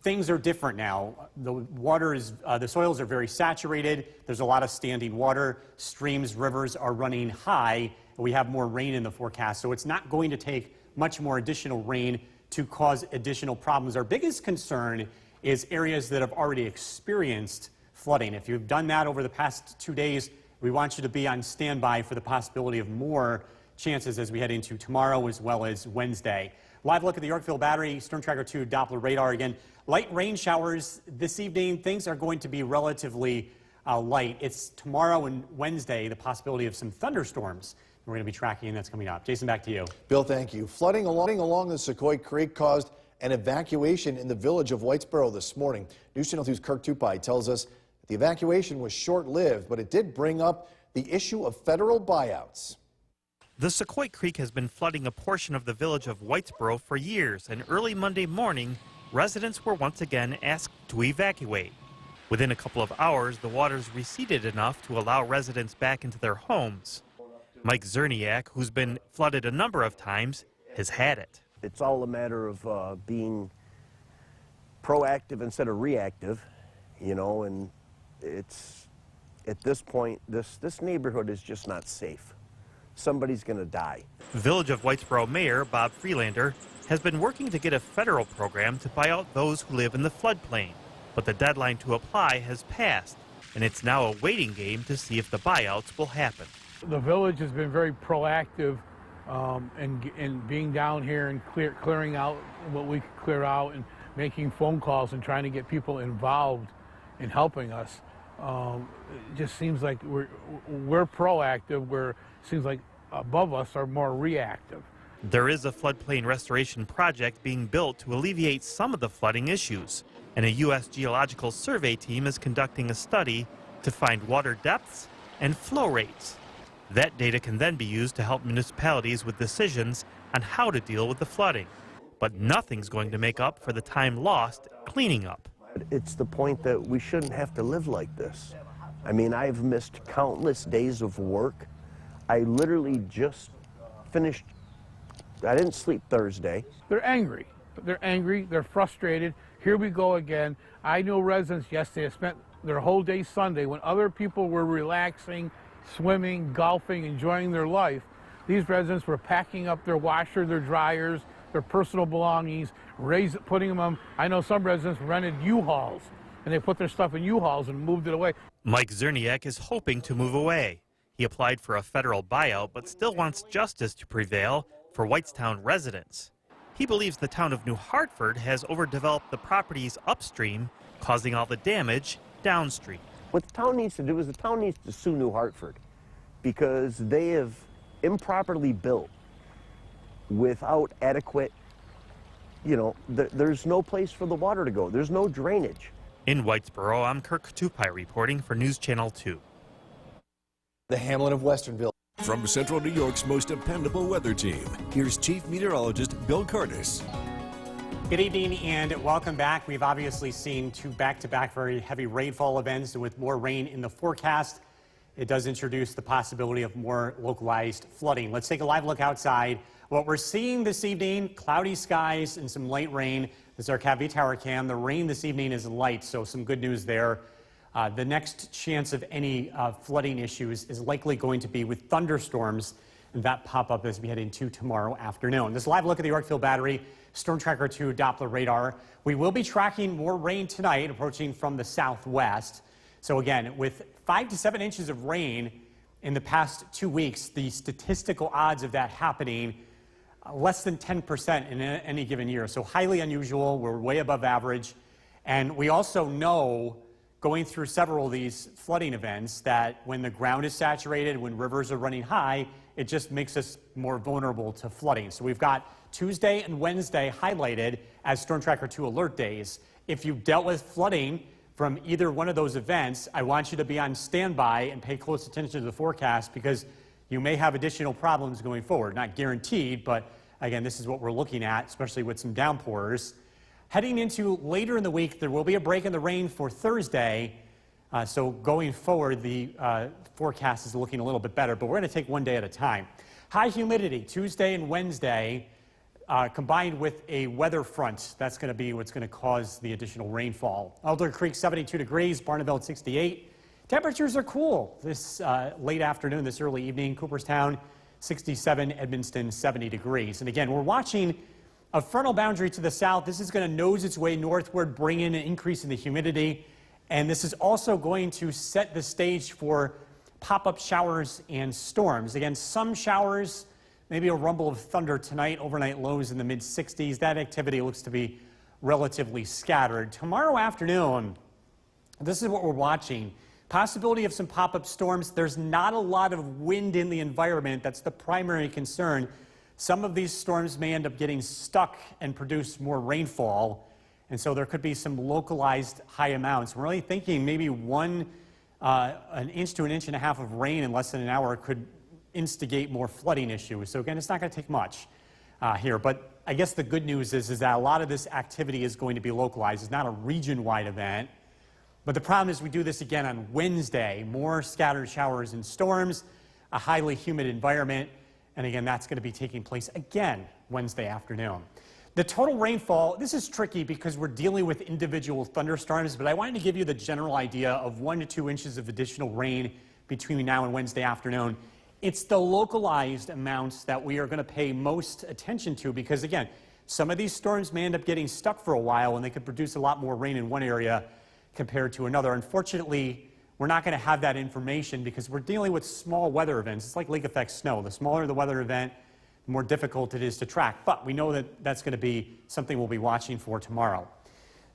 things are different now. The water is, the soils are very saturated. There's a lot of standing water. Streams, rivers are running high. We have more rain in the forecast, so it's not going to take much more additional rain to cause additional problems. Our biggest concern is areas that have already experienced flooding. If you've done that over the past 2 days, we want you to be on standby for the possibility of more chances as we head into tomorrow as well as Wednesday. Live look at the Yorkville Battery, Storm Tracker 2 Doppler radar. Again, light rain showers this evening. Things are going to be relatively light. It's tomorrow and Wednesday, the possibility of some thunderstorms we're going to be tracking, and that's coming up. Jason, back to you. Bill, thank you. Flooding along the Sequoia Creek caused an evacuation in the village of Whitesboro this morning. News Channel 2's Kirk Tupai tells us the evacuation was short-lived, but it did bring up the issue of federal buyouts. The Sequoia Creek has been flooding a portion of the village of Whitesboro for years, and early Monday morning, residents were once again asked to evacuate. Within a couple of hours, the waters receded enough to allow residents back into their homes. Mike Zerniak, who's been flooded a number of times, has had it. It's all a matter of being proactive instead of reactive, you know, and it's, at this point, this neighborhood is just not safe. Somebody's going to die. Village of Whitesboro Mayor Bob Freelander has been working to get a federal program to buy out those who live in the floodplain, but the deadline to apply has passed, and it's now a waiting game to see if the buyouts will happen. The village has been very proactive in being down here and clearing out what we could clear out and making phone calls and trying to get people involved in helping us. It just seems like we're proactive, where it seems like above us are more reactive. There is a floodplain restoration project being built to alleviate some of the flooding issues, and a U.S. Geological Survey team is conducting a study to find water depths and flow rates. That data can then be used to help municipalities with decisions on how to deal with the flooding. But nothing's going to make up for the time lost cleaning up. It's the point that we shouldn't have to live like this. I mean, I've missed countless days of work. I literally just finished, I didn't sleep Thursday. They're angry. They're frustrated. Here we go again. I knew residents yesterday spent their whole day Sunday when other people were relaxing, swimming, golfing, enjoying their life. These residents were packing up their washer, their dryers, their personal belongings, putting them on. I know some residents rented U-Hauls, and they put their stuff in U-Hauls and moved it away. Mike Zerniak is hoping to move away. He applied for a federal buyout, but still wants justice to prevail for Whitestown residents. He believes the town of New Hartford has overdeveloped the properties upstream, causing all the damage downstream. What the town needs to do is the town needs to sue New Hartford because they have improperly built without adequate, you know, there's no place for the water to go. There's no drainage. In Whitesboro, I'm Kirk Tupai reporting for News Channel 2. The hamlet of Westernville. From Central New York's most dependable weather team, here's Chief Meteorologist Bill Curtis. Good evening and welcome back. We've obviously seen two back-to-back very heavy rainfall events, and with more rain in the forecast, it does introduce the possibility of more localized flooding. Let's take a live look outside. What we're seeing this evening, cloudy skies and some light rain. This is our CAV Tower Cam. The rain this evening is light, so some good news there. The next chance of any flooding issues is likely going to be with thunderstorms that pop up as we head into tomorrow afternoon. This live look at the Yorkville Battery, Storm Tracker 2 Doppler radar. We will be tracking more rain tonight approaching from the southwest. So again, with 5 to 7 inches of rain in the past 2 weeks, the statistical odds of that happening less than 10% in any given year. So highly unusual. We're way above average. And we also know, going through several of these flooding events, that when the ground is saturated, when rivers are running high, it just makes us more vulnerable to flooding. So we've got Tuesday and Wednesday highlighted as Storm Tracker 2 alert days. If you've dealt with flooding from either one of those events, I want you to be on standby and pay close attention to the forecast, because you may have additional problems going forward. Not guaranteed, but again, this is what we're looking at, especially with some downpours. Heading into later in the week, there will be a break in the rain for Thursday. So going forward, the forecast is looking a little bit better, but we're going to take one day at a time. High humidity Tuesday and Wednesday, combined with a weather front. That's going to be what's going to cause the additional rainfall. Elder Creek 72 degrees, Barneveld 68. Temperatures are cool this late afternoon, this early evening. Cooperstown 67, Edmonston 70 degrees. And again, we're watching a frontal boundary to the south. This is going to nose its way northward, bring in an increase in the humidity. And this is also going to set the stage for pop-up showers and storms. Again, some showers, maybe a rumble of thunder tonight, overnight lows in the mid-60s. That activity looks to be relatively scattered. Tomorrow afternoon, this is what we're watching. Possibility of some pop-up storms. There's not a lot of wind in the environment. That's the primary concern. Some of these storms may end up getting stuck and produce more rainfall. And so there could be some localized high amounts. We're really thinking maybe an inch to an inch and a half of rain in less than an hour could instigate more flooding issues. So again, it's not going to take much here. But I guess the good news is that a lot of this activity is going to be localized. It's not a region-wide event. But the problem is we do this again on Wednesday. More scattered showers and storms. a highly humid environment. And again, that's going to be taking place again Wednesday afternoon. The total rainfall, this is tricky because we're dealing with individual thunderstorms, but I wanted to give you the general idea of 1 to 2 inches of additional rain between now and Wednesday afternoon. It's the localized amounts that we are going to pay most attention to because, again, some of these storms may end up getting stuck for a while and they could produce a lot more rain in one area compared to another. Unfortunately, we're not going to have that information because we're dealing with small weather events. It's like lake effect snow. The smaller the weather event, the more difficult it is to track. But we know that that's going to be something we'll be watching for tomorrow.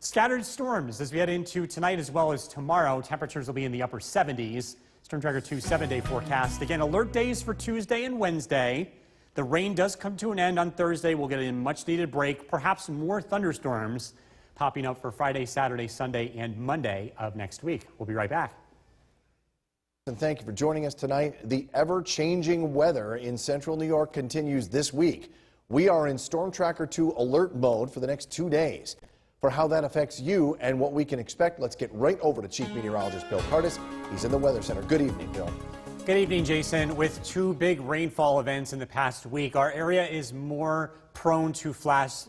Scattered storms as we head into tonight as well as tomorrow. Temperatures will be in the upper 70s. Storm Tracker 2 7-day forecast. Again, alert days for Tuesday and Wednesday. The rain does come to an end on Thursday. We'll get a much needed break. Perhaps more thunderstorms popping up for Friday, Saturday, Sunday, and Monday of next week. We'll be right back. And thank you for joining us tonight. The ever-changing weather in central New York continues this week. We are in Storm Tracker 2 alert mode for the next 2 days. For how that affects you and what we can expect, let's get right over to Chief Meteorologist Bill Cardis. He's in the Weather Center. Good evening, Bill. Good evening, Jason. With 2 big rainfall events in the past week, our area is more prone to flash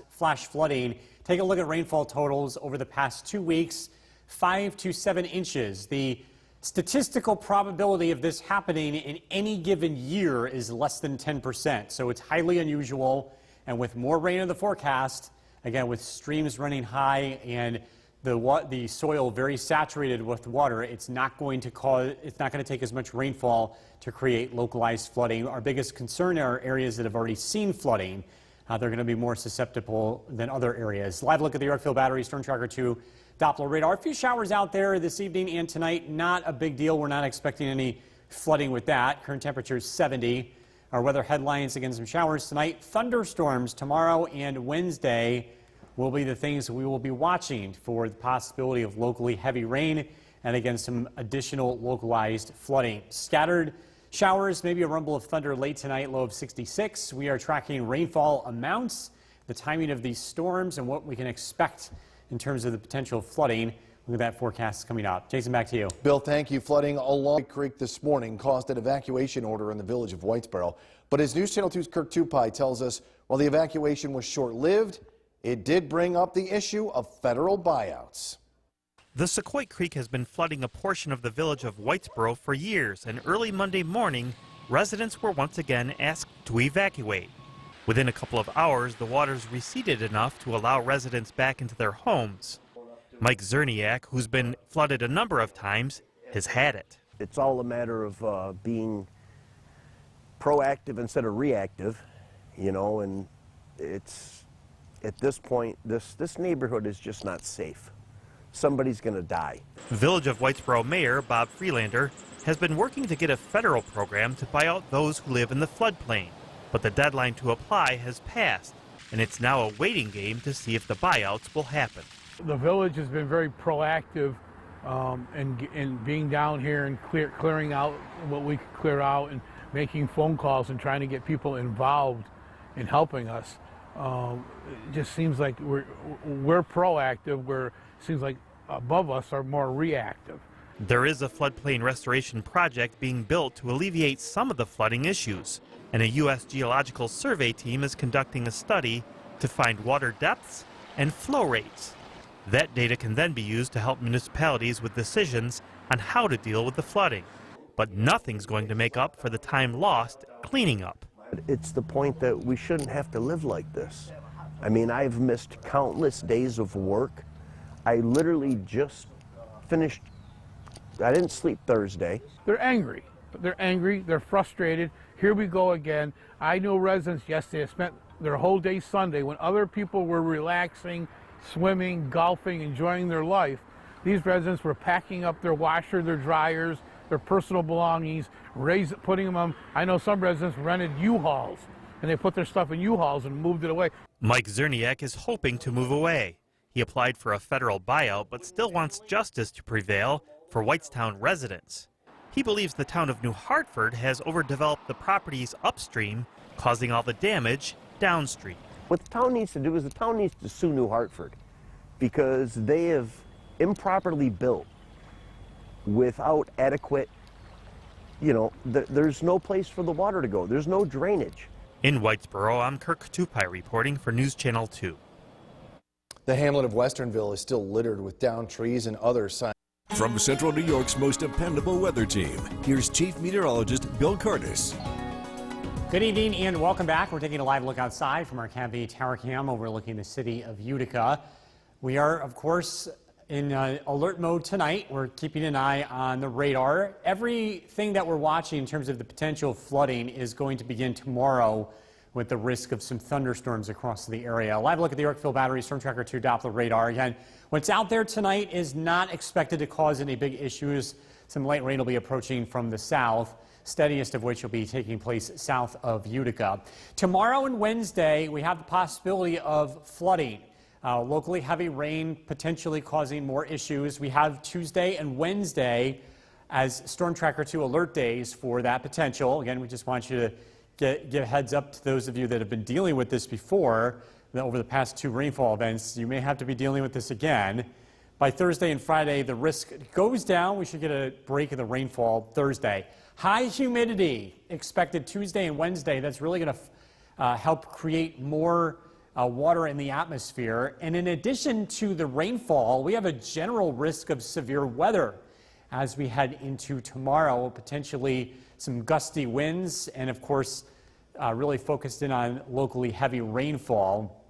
flooding. Take a look at rainfall totals over the past 2 weeks, 5 to 7 inches. The statistical probability of this happening in any given year is less than 10%, so it's highly unusual. And with more rain in the forecast, again, with streams running high and the soil very saturated with water, it's not going to take as much rainfall to create localized flooding. Our biggest concern are areas that have already seen flooding. They're going to be more susceptible than other areas. Live look at the Yorkville Battery Storm Tracker 2 Doppler radar. A few showers out there this evening and tonight. Not a big deal. We're not expecting any flooding with that. Current temperature is 70. Our weather headlines, again, some showers tonight. Thunderstorms tomorrow and Wednesday will be the things we will be watching for the possibility of locally heavy rain and, again, some additional localized flooding. Scattered showers, maybe a rumble of thunder late tonight, low of 66. We are tracking rainfall amounts, the timing of these storms, and what we can expect in terms of the potential flooding. Look at that forecast coming up. Jason, back to you. Bill, thank you. Flooding along White Creek this morning caused an evacuation order in the village of Whitesboro. But as News Channel 2's Kirk Tupai tells us, while the evacuation was short-lived, it did bring up the issue of federal buyouts. The Sequoia Creek has been flooding a portion of the village of Whitesboro for years, and early Monday morning, residents were once again asked to evacuate. Within a couple of hours, the waters receded enough to allow residents back into their homes. Mike Zerniak, who's been flooded a number of times, has had it. It's all a matter of being proactive instead of reactive, you know, and it's, at this point, this neighborhood is just not safe. Somebody's going to die. Village of Whitesboro Mayor Bob Freelander has been working to get a federal program to buy out those who live in the floodplain. But the deadline to apply has passed, and it's now a waiting game to see if the buyouts will happen. The village has been very proactive in being down here and clearing out what we could clear out and making phone calls and trying to get people involved in helping us. It just seems like we're proactive, seems like above us are more reactive. There is a floodplain restoration project being built to alleviate some of the flooding issues, and a U.S. Geological Survey team is conducting a study to find water depths and flow rates. That data can then be used to help municipalities with decisions on how to deal with the flooding. But nothing's going to make up for the time lost cleaning up. It's the point that we shouldn't have to live like this. I mean, I've missed countless days of work. I literally just finished, I didn't sleep Thursday. They're angry. They're frustrated. Here we go again. I knew residents yesterday spent their whole day Sunday when other people were relaxing, swimming, golfing, enjoying their life. These residents were packing up their washer, their dryers, their personal belongings, putting them on. I know some residents rented U-Hauls, and they put their stuff in U-Hauls and moved it away. Mike Zerniak is hoping to move away. He applied for a federal buyout, but still wants justice to prevail for Whitestown residents. He believes the town of New Hartford has overdeveloped the properties upstream, causing all the damage downstream. What the town needs to do is the town needs to sue New Hartford because they have improperly built without adequate you know, there's no place for the water to go. There's no drainage. In Whitesboro, I'm Kirk Tupai reporting for News Channel 2. The hamlet of Westernville is still littered with downed trees and other signs. From Central New York's most dependable weather team, here's Chief Meteorologist Bill Curtis. Good evening and welcome back. We're taking a live look outside from our KAVV Tower Cam overlooking the city of Utica. We are, of course, in alert mode tonight. We're keeping an eye on the radar. Everything that we're watching in terms of the potential flooding is going to begin tomorrow with the risk of some thunderstorms across the area. A live look at the Yorkville Battery Storm Tracker 2 Doppler radar. Again, what's out there tonight is not expected to cause any big issues. Some light rain will be approaching from the south, steadiest of which will be taking place south of Utica. Tomorrow and Wednesday, we have the possibility of flooding. Locally heavy rain potentially causing more issues. We have Tuesday and Wednesday as Storm Tracker 2 alert days for that potential. Again, we just want you to give a heads up to those of you that have been dealing with this before, that over the past 2 rainfall events. You may have to be dealing with this again. By Thursday and Friday, the risk goes down. We should get a break in the rainfall Thursday. High humidity expected Tuesday and Wednesday. That's really going to help create more water in the atmosphere. And in addition to the rainfall, we have a general risk of severe weather as we head into tomorrow, potentially some gusty winds, and of course, really focused in on locally heavy rainfall.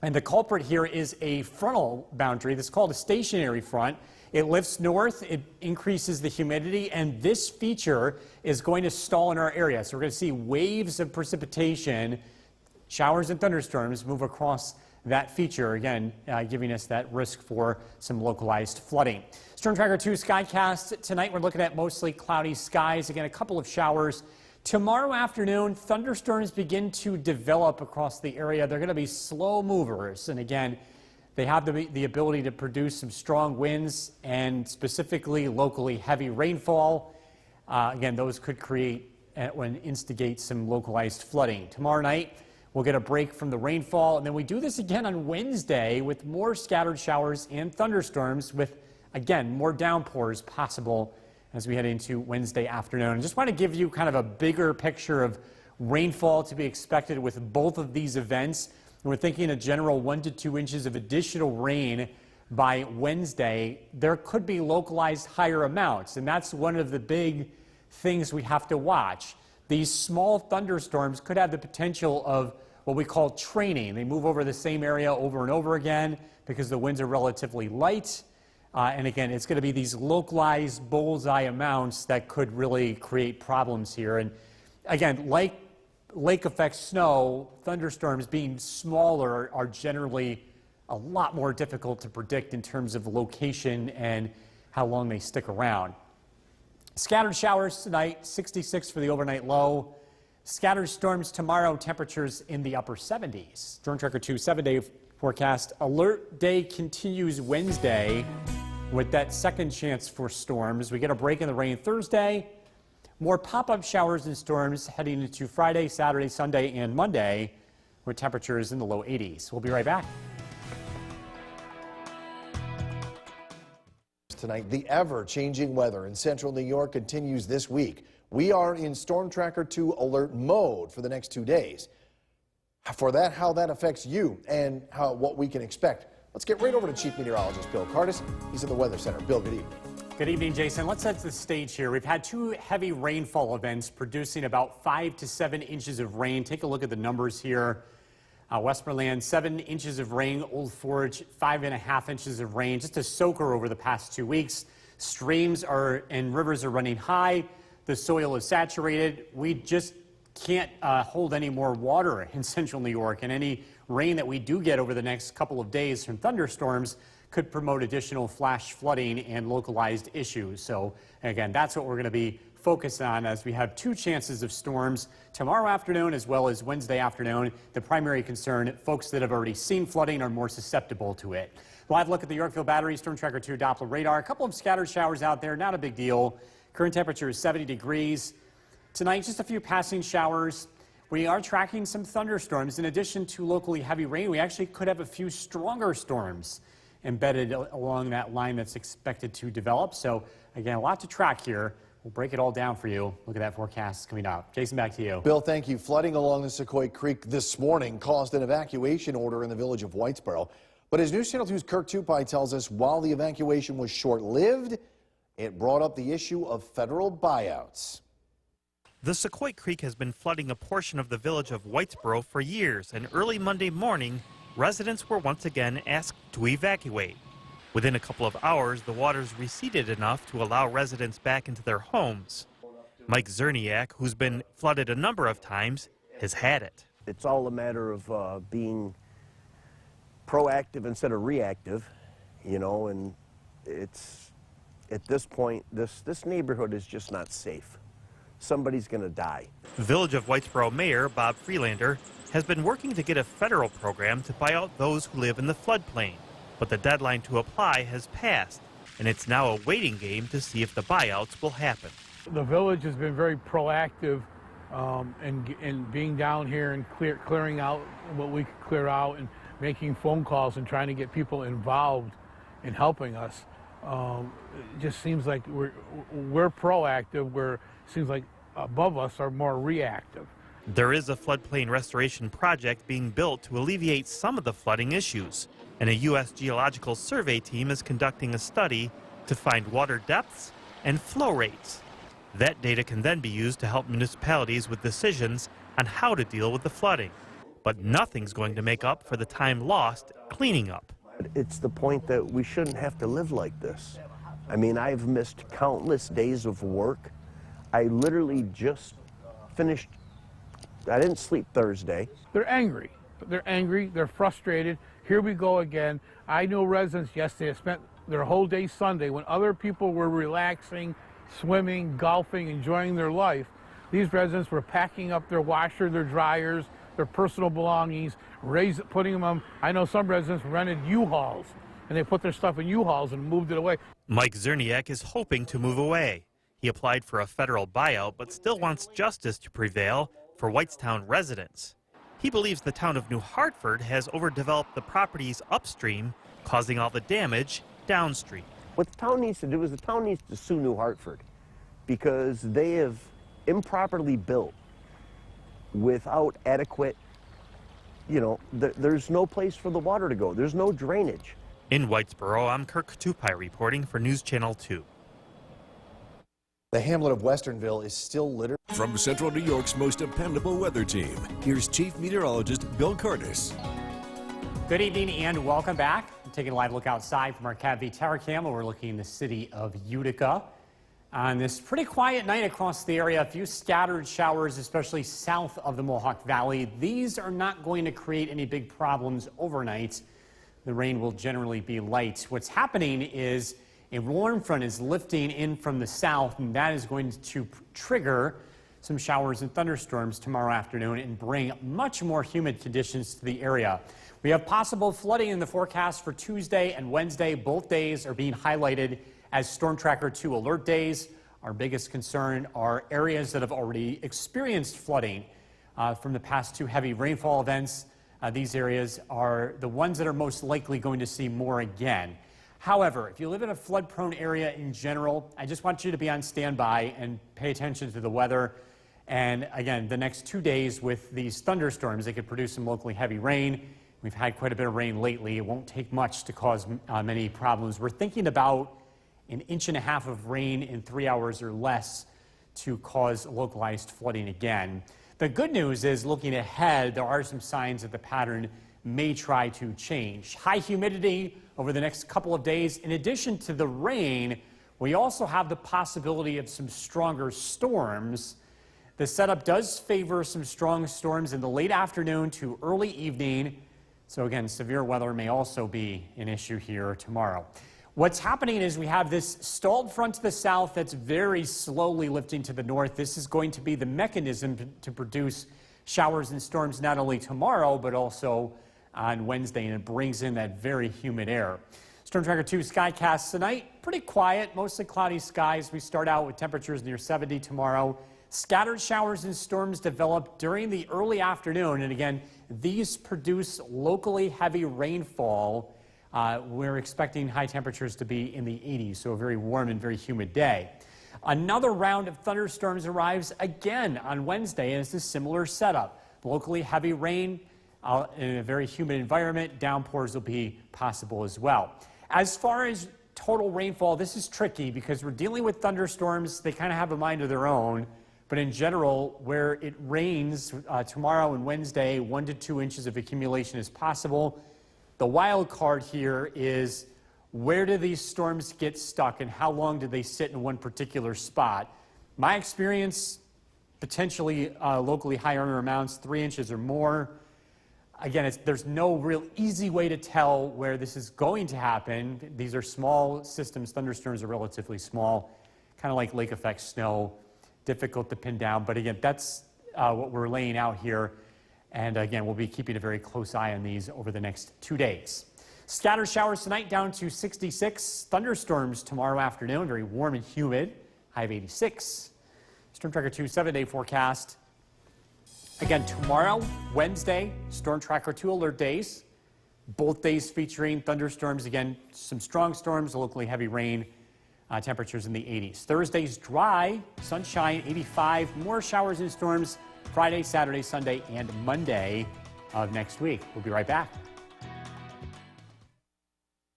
And the culprit here is a frontal boundary that's called a stationary front. It lifts north, it increases the humidity, and this feature is going to stall in our area. So we're going to see waves of precipitation, showers and thunderstorms move across that feature, again, giving us that risk for some localized flooding. Storm Tracker 2 Skycast. Tonight we're looking at mostly cloudy skies. Again, a couple of showers. Tomorrow afternoon, thunderstorms begin to develop across the area. They're going to be slow movers. And again, they have the ability to produce some strong winds and specifically locally heavy rainfall. Again, those could create and instigate some localized flooding. Tomorrow night, we'll get a break from the rainfall, and then we do this again on Wednesday with more scattered showers and thunderstorms with, again, more downpours possible as we head into Wednesday afternoon. I just want to give you kind of a bigger picture of rainfall to be expected with both of these events. We're thinking a general 1 to 2 inches of additional rain by Wednesday. There could be localized higher amounts, and that's one of the big things we have to watch. These small thunderstorms could have the potential of what we call training. They move over the same area over and over again because the winds are relatively light. And again, it's going to be these localized bullseye amounts that could really create problems here. And again, like lake effect snow, thunderstorms being smaller are generally a lot more difficult to predict in terms of location and how long they stick around. Scattered showers tonight, 66 for the overnight low. Scattered storms tomorrow, temperatures in the upper 70s. Storm Tracker 2 7-day forecast. Alert day continues Wednesday with that second chance for storms. We get a break in the rain Thursday. More pop-up showers and storms heading into Friday, Saturday, Sunday, and Monday with temperatures in the low 80s. We'll be right back. Tonight, the ever-changing weather in central New York continues this week. We are in Storm Tracker 2 alert mode for the next 2 days. For that, how that affects you and what we can expect. Let's get right over to Chief Meteorologist Bill Curtis. He's at the Weather Center. Bill, good evening. Good evening, Jason. Let's set the stage here. We've had 2 heavy rainfall events producing about 5 to 7 inches of rain. Take a look at the numbers here. Westmoreland, 7 inches of rain. Old Forge, 5.5 inches of rain. Just a soaker over the past 2 weeks. Streams and rivers are running high. The soil is saturated. We just can't hold any more water in central New York. And any rain that we do get over the next couple of days from thunderstorms could promote additional flash flooding and localized issues. So again, that's what we're going to be focused on as we have 2 chances of storms tomorrow afternoon as well as Wednesday afternoon. The primary concern, folks that have already seen flooding are more susceptible to it. Live look at the Yorkville Battery Storm Tracker 2 Doppler radar. A couple of scattered showers out there, not a big deal. Current temperature is 70 degrees. Tonight, just a few passing showers. We are tracking some thunderstorms. In addition to locally heavy rain, we actually could have a few stronger storms embedded along that line that's expected to develop. So again, a lot to track here. We'll break it all down for you. Look at that forecast coming up. Jason, back to you. Bill, thank you. Flooding along the Sequoia Creek this morning caused an evacuation order in the village of Whitesboro. But as News Channel 2's Kirk Tupai tells us, while the evacuation was short-lived, it brought up the issue of federal buyouts. The Sequoia Creek has been flooding a portion of the village of Whitesboro for years, and early Monday morning, residents were once again asked to evacuate. Within a couple of hours, the waters receded enough to allow residents back into their homes. Mike Zerniak, who's been flooded a number of times, has had it. It's all a matter of being proactive instead of reactive, you know, and it's, at this point, this neighborhood is just not safe. Somebody's going to die. Village of Whitesboro Mayor Bob Freelander has been working to get a federal program to buy out those who live in the floodplain. But the deadline to apply has passed, and it's now a waiting game to see if the buyouts will happen. The village has been very proactive in being down here and clearing out what we could clear out and making phone calls and trying to get people involved in helping us. It just seems like we're proactive, where it seems like above us are more reactive. There is a floodplain restoration project being built to alleviate some of the flooding issues, and a U.S. Geological Survey team is conducting a study to find water depths and flow rates. That data can then be used to help municipalities with decisions on how to deal with the flooding. But nothing's going to make up for the time lost cleaning up. It's the point that we shouldn't have to live like this. I mean, I've missed countless days of work. I literally just finished, I didn't sleep Thursday. They're angry. They're frustrated. Here we go again. I know residents yesterday spent their whole day Sunday when other people were relaxing, swimming, golfing, enjoying their life. These residents were packing up their washer, their dryers, their personal belongings, putting them on. I know some residents rented U-Hauls, and they put their stuff in U-Hauls and moved it away. Mike Zerniak is hoping to move away. He applied for a federal buyout, but still wants justice to prevail for Whitestown residents. He believes the town of New Hartford has overdeveloped the properties upstream, causing all the damage downstream. What the town needs to do is the town needs to sue New Hartford because they have improperly built without adequate, you know, there's no place for the water to go. There's no drainage. In Whitesboro, I'm Kirk Tupai reporting for News Channel 2. The hamlet of Westernville is still littered. From Central New York's most dependable weather team, here's Chief Meteorologist Bill Curtis. Good evening and welcome back. I'm taking a live look outside from our CAV Tower Cam, where we're looking in the city of Utica. On this pretty quiet night across the area, a few scattered showers, especially south of the Mohawk Valley. These are not going to create any big problems overnight. The rain will generally be light. What's happening is a warm front is lifting in from the south, and that is going to trigger some showers and thunderstorms tomorrow afternoon and bring much more humid conditions to the area. We have possible flooding in the forecast for Tuesday and Wednesday. Both days are being highlighted as Storm Tracker 2 alert days. Our biggest concern are areas that have already experienced flooding from the past two heavy rainfall events. These areas are the ones that are most likely going to see more again. However, if you live in a flood-prone area in general, I just want you to be on standby and pay attention to the weather. And again, the next 2 days with these thunderstorms, they could produce some locally heavy rain. We've had quite a bit of rain lately. It won't take much to cause many problems. We're thinking about 1.5 inches of rain in 3 hours or less to cause localized flooding again. The good news is, looking ahead, there are some signs that the pattern may try to change. High humidity over the next couple of days. In addition to the rain, we also have the possibility of some stronger storms. The setup does favor some strong storms in the late afternoon to early evening. So again, severe weather may also be an issue here tomorrow. What's happening is we have this stalled front to the south that's very slowly lifting to the north. This is going to be the mechanism to produce showers and storms not only tomorrow, but also on Wednesday, and it brings in that very humid air. Storm Tracker 2 skycast tonight, pretty quiet, mostly cloudy skies. We start out with temperatures near 70 tomorrow. Scattered showers and storms develop during the early afternoon, and again, these produce locally heavy rainfall. We're expecting high temperatures to be in the 80s, so a very warm and very humid day. Another round of thunderstorms arrives again on Wednesday, and it's a similar setup. Locally heavy rain in a very humid environment. Downpours will be possible as well. As far as total rainfall, this is tricky because we're dealing with thunderstorms. They kind of have a mind of their own. But in general, where it rains tomorrow and Wednesday, 1 to 2 inches of accumulation is possible. The wild card here is where do these storms get stuck and how long do they sit in one particular spot? My experience, potentially locally higher amounts, 3 inches or more. Again, there's no real easy way to tell where this is going to happen. These are small systems. Thunderstorms are relatively small, kind of like lake effect snow. Difficult to pin down, but again, that's what we're laying out here. And again, we'll be keeping a very close eye on these over the next 2 days. Scattered showers tonight down to 66. Thunderstorms tomorrow afternoon, very warm and humid, high of 86. Storm Tracker 2 7-day forecast. Again, tomorrow, Wednesday, Storm Tracker 2 alert days. Both days featuring thunderstorms. Again, some strong storms, locally heavy rain. Temperatures in the 80s. Thursday's dry, sunshine, 85. More showers and storms Friday, Saturday, Sunday, and Monday of next week. We'll be right back.